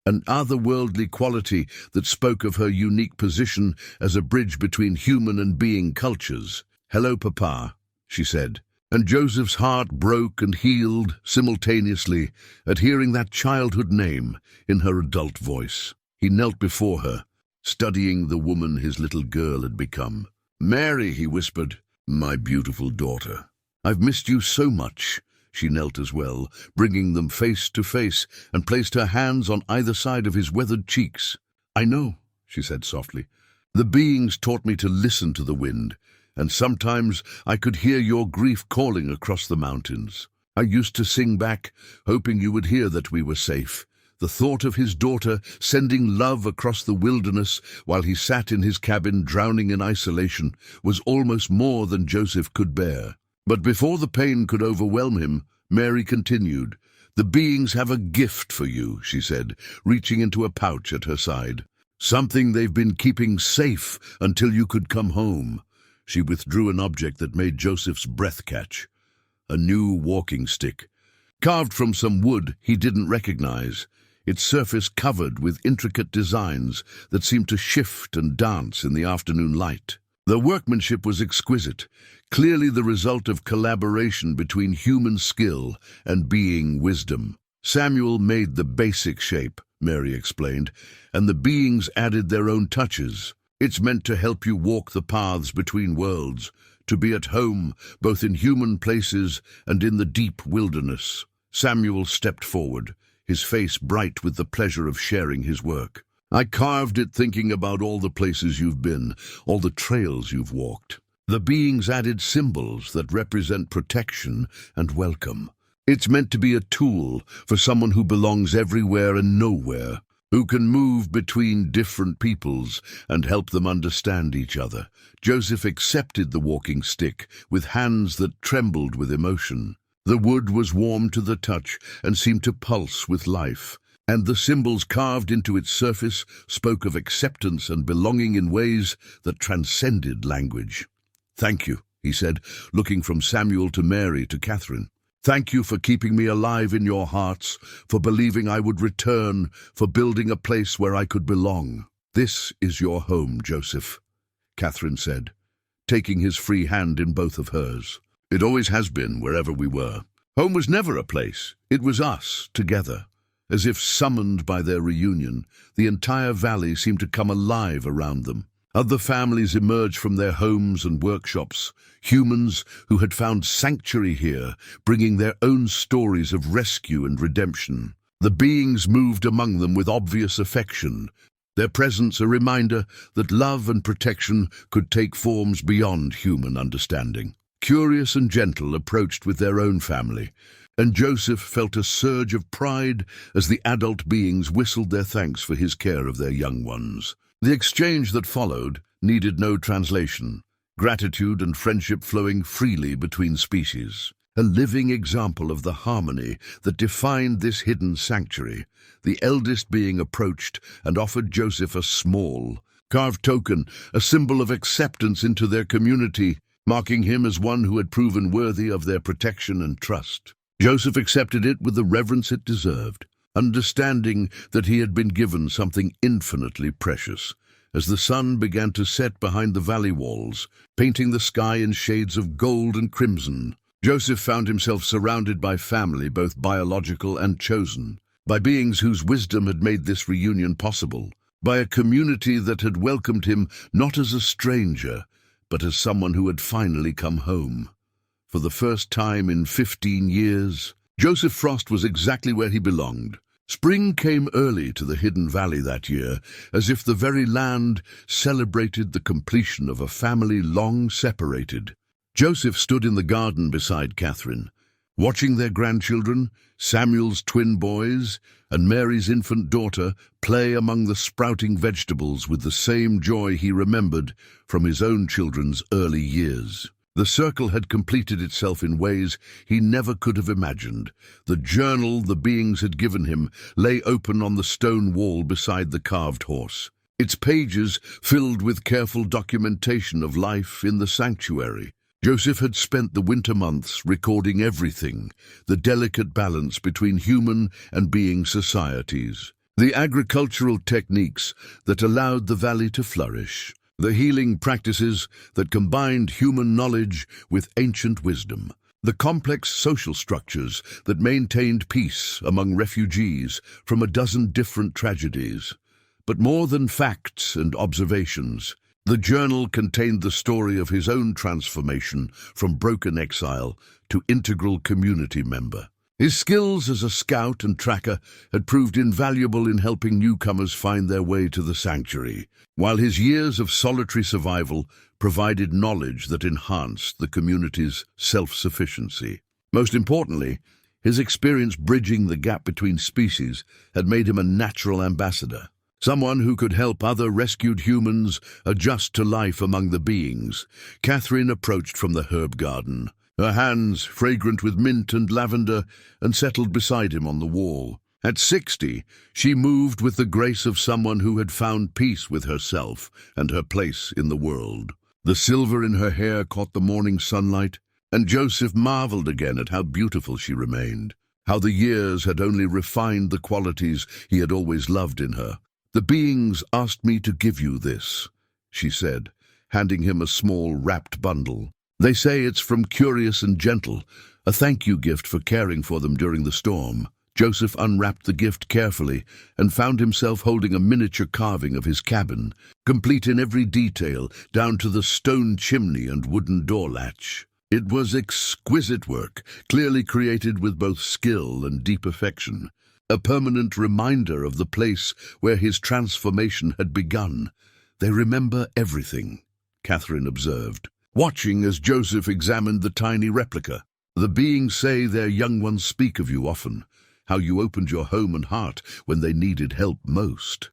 an otherworldly quality that spoke of her unique position as a bridge between human and being cultures. "Hello, Papa," she said. And Joseph's heart broke and healed simultaneously at hearing that childhood name in her adult voice. He knelt before her, studying the woman his little girl had become. "Mary," he whispered, "my beautiful daughter. I've missed you so much." She knelt as well, bringing them face to face, and placed her hands on either side of his weathered cheeks. "I know," she said softly. "The beings taught me to listen to the wind, and sometimes I could hear your grief calling across the mountains. I used to sing back, hoping you would hear that we were safe." The thought of his daughter sending love across the wilderness while he sat in his cabin drowning in isolation was almost more than Joseph could bear. But before the pain could overwhelm him, Mary continued. "The beings have a gift for you," she said, reaching into a pouch at her side. "Something they've been keeping safe until you could come home." She withdrew an object that made Joseph's breath catch. A new walking stick, carved from some wood he didn't recognize, its surface covered with intricate designs that seemed to shift and dance in the afternoon light. The workmanship was exquisite, clearly the result of collaboration between human skill and being wisdom. "Samuel made the basic shape," Mary explained, "and the beings added their own touches. It's meant to help you walk the paths between worlds, to be at home both in human places and in the deep wilderness." Samuel stepped forward, his face bright with the pleasure of sharing his work. "I carved it thinking about all the places you've been, all the trails you've walked. The beings added symbols that represent protection and welcome. It's meant to be a tool for someone who belongs everywhere and nowhere, who can move between different peoples and help them understand each other." Joseph accepted the walking stick with hands that trembled with emotion. The wood was warm to the touch and seemed to pulse with life, and the symbols carved into its surface spoke of acceptance and belonging in ways that transcended language. "Thank you," he said, looking from Samuel to Mary to Catherine. "Thank you for keeping me alive in your hearts, for believing I would return, for building a place where I could belong." "This is your home, Joseph," Catherine said, taking his free hand in both of hers. "It always has been, wherever we were. Home was never a place. It was us, together." As if summoned by their reunion, the entire valley seemed to come alive around them. Other families emerged from their homes and workshops, humans who had found sanctuary here, bringing their own stories of rescue and redemption. The beings moved among them with obvious affection, their presence a reminder that love and protection could take forms beyond human understanding. Curious and gentle approached with their own family, and Joseph felt a surge of pride as the adult beings whistled their thanks for his care of their young ones. The exchange that followed needed no translation, gratitude and friendship flowing freely between species. a living example of the harmony that defined this hidden sanctuary. The eldest being approached and offered Joseph a small, carved token, a symbol of acceptance into their community, marking him as one who had proven worthy of their protection and trust. Joseph accepted it with the reverence it deserved, understanding that he had been given something infinitely precious. As the sun began to set behind the valley walls, painting the sky in shades of gold and crimson, Joseph found himself surrounded by family, both biological and chosen, by beings whose wisdom had made this reunion possible, by a community that had welcomed him not as a stranger, but as someone who had finally come home. For the first time in 15 years, Joseph Frost was exactly where he belonged. Spring came early to the hidden valley that year, as if the very land celebrated the completion of a family long separated. Joseph stood in the garden beside Catherine, watching their grandchildren, Samuel's twin boys, and Mary's infant daughter, play among the sprouting vegetables with the same joy he remembered from his own children's early years. The circle had completed itself in ways he never could have imagined. The journal the beings had given him lay open on the stone wall beside the carved horse, its pages filled with careful documentation of life in the sanctuary. Joseph had spent the winter months recording everything, the delicate balance between human and being societies, the agricultural techniques that allowed the valley to flourish, the healing practices that combined human knowledge with ancient wisdom, the complex social structures that maintained peace among refugees from a dozen different tragedies. But more than facts and observations, the journal contained the story of his own transformation from broken exile to integral community member. His skills as a scout and tracker had proved invaluable in helping newcomers find their way to the sanctuary, while his years of solitary survival provided knowledge that enhanced the community's self-sufficiency. Most importantly, his experience bridging the gap between species had made him a natural ambassador, someone who could help other rescued humans adjust to life among the beings. Catherine approached from the herb garden, her hands fragrant with mint and lavender, and settled beside him on the wall. At 60, she moved with the grace of someone who had found peace with herself and her place in the world. The silver in her hair caught the morning sunlight, and Joseph marveled again at how beautiful she remained, how the years had only refined the qualities he had always loved in her. "The beings asked me to give you this," she said, handing him a small wrapped bundle. "They say it's from Curious and Gentle, a thank you gift for caring for them during the storm." Joseph unwrapped the gift carefully and found himself holding a miniature carving of his cabin, complete in every detail, down to the stone chimney and wooden door latch. It was exquisite work, clearly created with both skill and deep affection, a permanent reminder of the place where his transformation had begun. "They remember everything," Catherine observed, watching as Joseph examined the tiny replica. "The beings say their young ones speak of you often, how you opened your home and heart when they needed help most."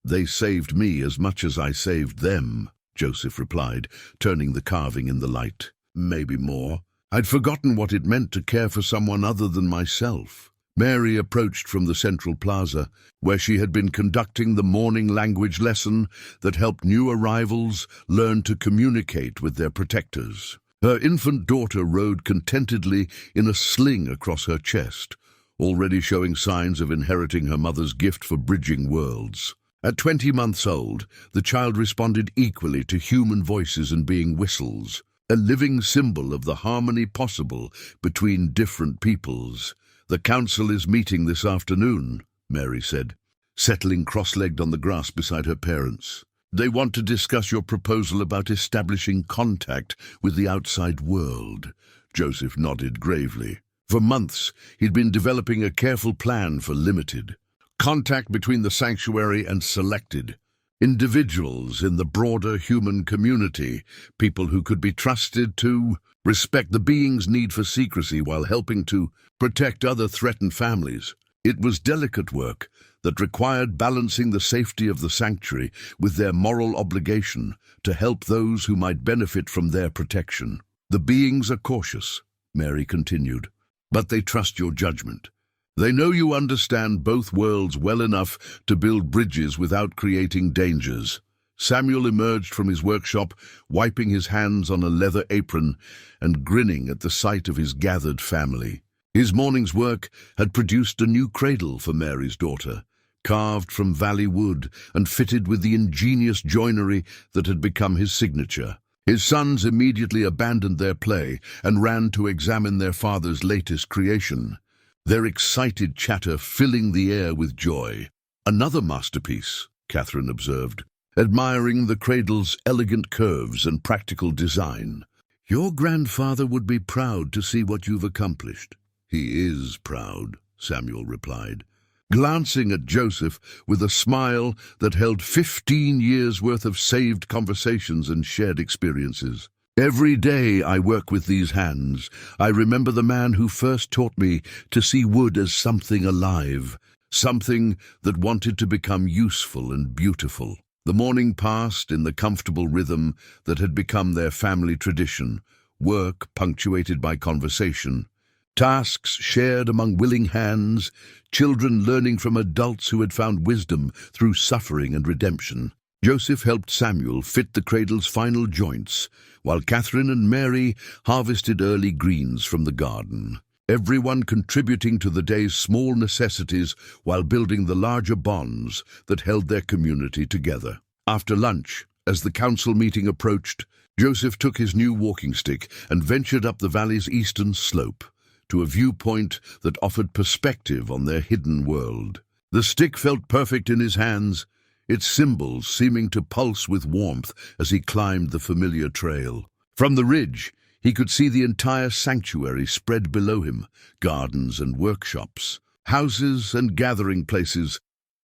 "They saved me as much as I saved them," Joseph replied, turning the carving in the light. "Maybe more. I'd forgotten what it meant to care for someone other than myself." Mary approached from the central plaza, where she had been conducting the morning language lesson that helped new arrivals learn to communicate with their protectors. Her infant daughter rode contentedly in a sling across her chest, already showing signs of inheriting her mother's gift for bridging worlds. At 20 months old, the child responded equally to human voices and being whistles, a living symbol of the harmony possible between different peoples. "The council is meeting this afternoon," Mary said, settling cross-legged on the grass beside her parents. "They want to discuss your proposal about establishing contact with the outside world." Joseph nodded gravely. For months, he'd been developing a careful plan for limited contact between the sanctuary and selected individuals in the broader human community, people who could be trusted to respect the being's need for secrecy while helping to protect other threatened families. It was delicate work that required balancing the safety of the sanctuary with their moral obligation to help those who might benefit from their protection. "The beings are cautious," Mary continued, "but they trust your judgment. They know you understand both worlds well enough to build bridges without creating dangers." Samuel emerged from his workshop, wiping his hands on a leather apron and grinning at the sight of his gathered family. His morning's work had produced a new cradle for Mary's daughter, carved from valley wood and fitted with the ingenious joinery that had become his signature. His sons immediately abandoned their play and ran to examine their father's latest creation, their excited chatter filling the air with joy. "Another masterpiece," Catherine observed, admiring the cradle's elegant curves and practical design. "Your grandfather would be proud to see what you've accomplished." "He is proud," Samuel replied, glancing at Joseph with a smile that held 15 years' worth of saved conversations and shared experiences. "Every day I work with these hands, I remember the man who first taught me to see wood as something alive, something that wanted to become useful and beautiful." The morning passed in the comfortable rhythm that had become their family tradition, work punctuated by conversation, tasks shared among willing hands, children learning from adults who had found wisdom through suffering and redemption. Joseph helped Samuel fit the cradle's final joints, while Catherine and Mary harvested early greens from the garden, everyone contributing to the day's small necessities while building the larger bonds that held their community together. After lunch, as the council meeting approached, Joseph took his new walking stick and ventured up the valley's eastern slope, to a viewpoint that offered perspective on their hidden world. The stick felt perfect in his hands, its symbols seeming to pulse with warmth as he climbed the familiar trail. From the ridge, he could see the entire sanctuary spread below him, gardens and workshops, houses and gathering places,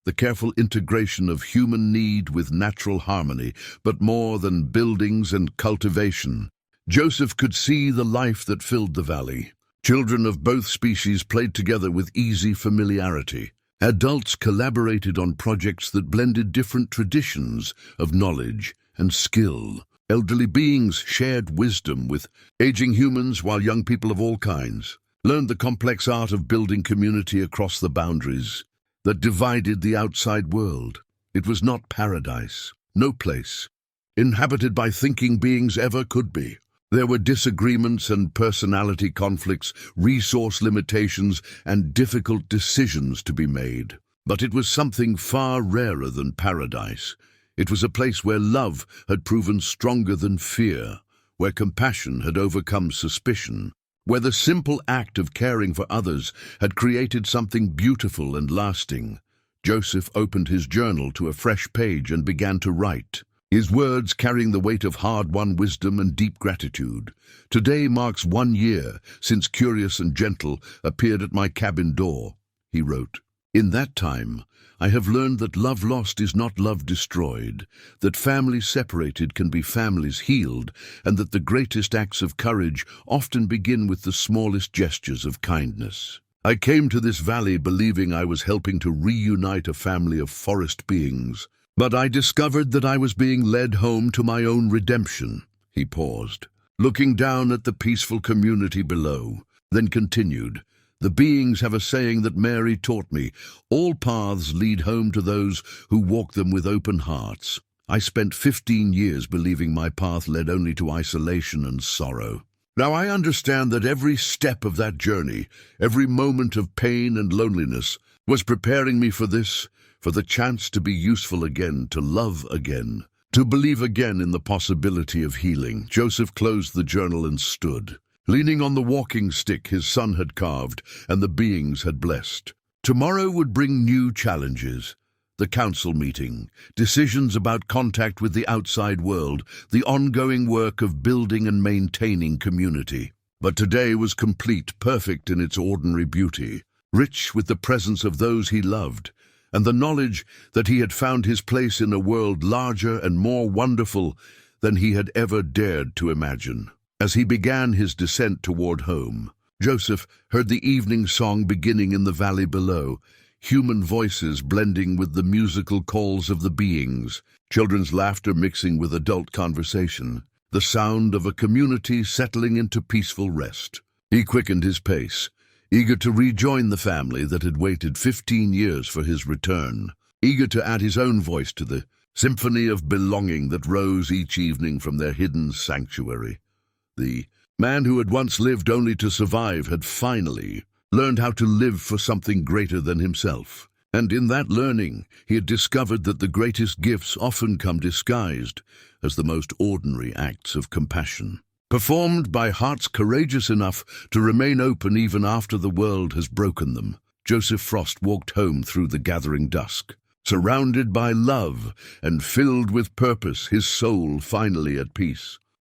the careful integration of human need with natural harmony, but more than buildings and cultivation. Joseph could see the life that filled the valley. Children of both species played together with easy familiarity. Adults collaborated on projects that blended different traditions of knowledge and skill. Elderly beings shared wisdom with aging humans, while young people of all kinds learned the complex art of building community across the boundaries that divided the outside world. It was not paradise, no place inhabited by thinking beings ever could be. There were disagreements and personality conflicts, resource limitations, and difficult decisions to be made. But it was something far rarer than paradise. It was a place where love had proven stronger than fear, where compassion had overcome suspicion, where the simple act of caring for others had created something beautiful and lasting. Joseph opened his journal to a fresh page and began to write, his words carrying the weight of hard-won wisdom and deep gratitude. "Today marks 1 year since Curious and Gentle appeared at my cabin door," he wrote. "In that time, I have learned that love lost is not love destroyed, that families separated can be families healed, and that the greatest acts of courage often begin with the smallest gestures of kindness. I came to this valley believing I was helping to reunite a family of forest beings, but I discovered that I was being led home to my own redemption." He paused, looking down at the peaceful community below, then continued, "The beings have a saying that Mary taught me: all paths lead home to those who walk them with open hearts. I spent 15 years believing my path led only to isolation and sorrow. Now I understand that every step of that journey, every moment of pain and loneliness, was preparing me for this, for the chance to be useful again, to love again, to believe again in the possibility of healing." Joseph closed the journal and stood, leaning on the walking stick his son had carved and the beings had blessed. Tomorrow would bring new challenges. The council meeting, decisions about contact with the outside world, the ongoing work of building and maintaining community. But today was complete, perfect in its ordinary beauty, rich with the presence of those he loved, and the knowledge that he had found his place in a world larger and more wonderful than he had ever dared to imagine. As he began his descent toward home, Joseph heard the evening song beginning in the valley below, human voices blending with the musical calls of the beings, children's laughter mixing with adult conversation, the sound of a community settling into peaceful rest. He quickened his pace, eager to rejoin the family that had waited 15 years for his return, eager to add his own voice to the symphony of belonging that rose each evening from their hidden sanctuary. The man who had once lived only to survive had finally learned how to live for something greater than himself. And in that learning, he had discovered that the greatest gifts often come disguised as the most ordinary acts of compassion, performed by hearts courageous enough to remain open even after the world has broken them. Joseph Frost walked home through the gathering dusk, surrounded by love and filled with purpose, his soul finally at peace.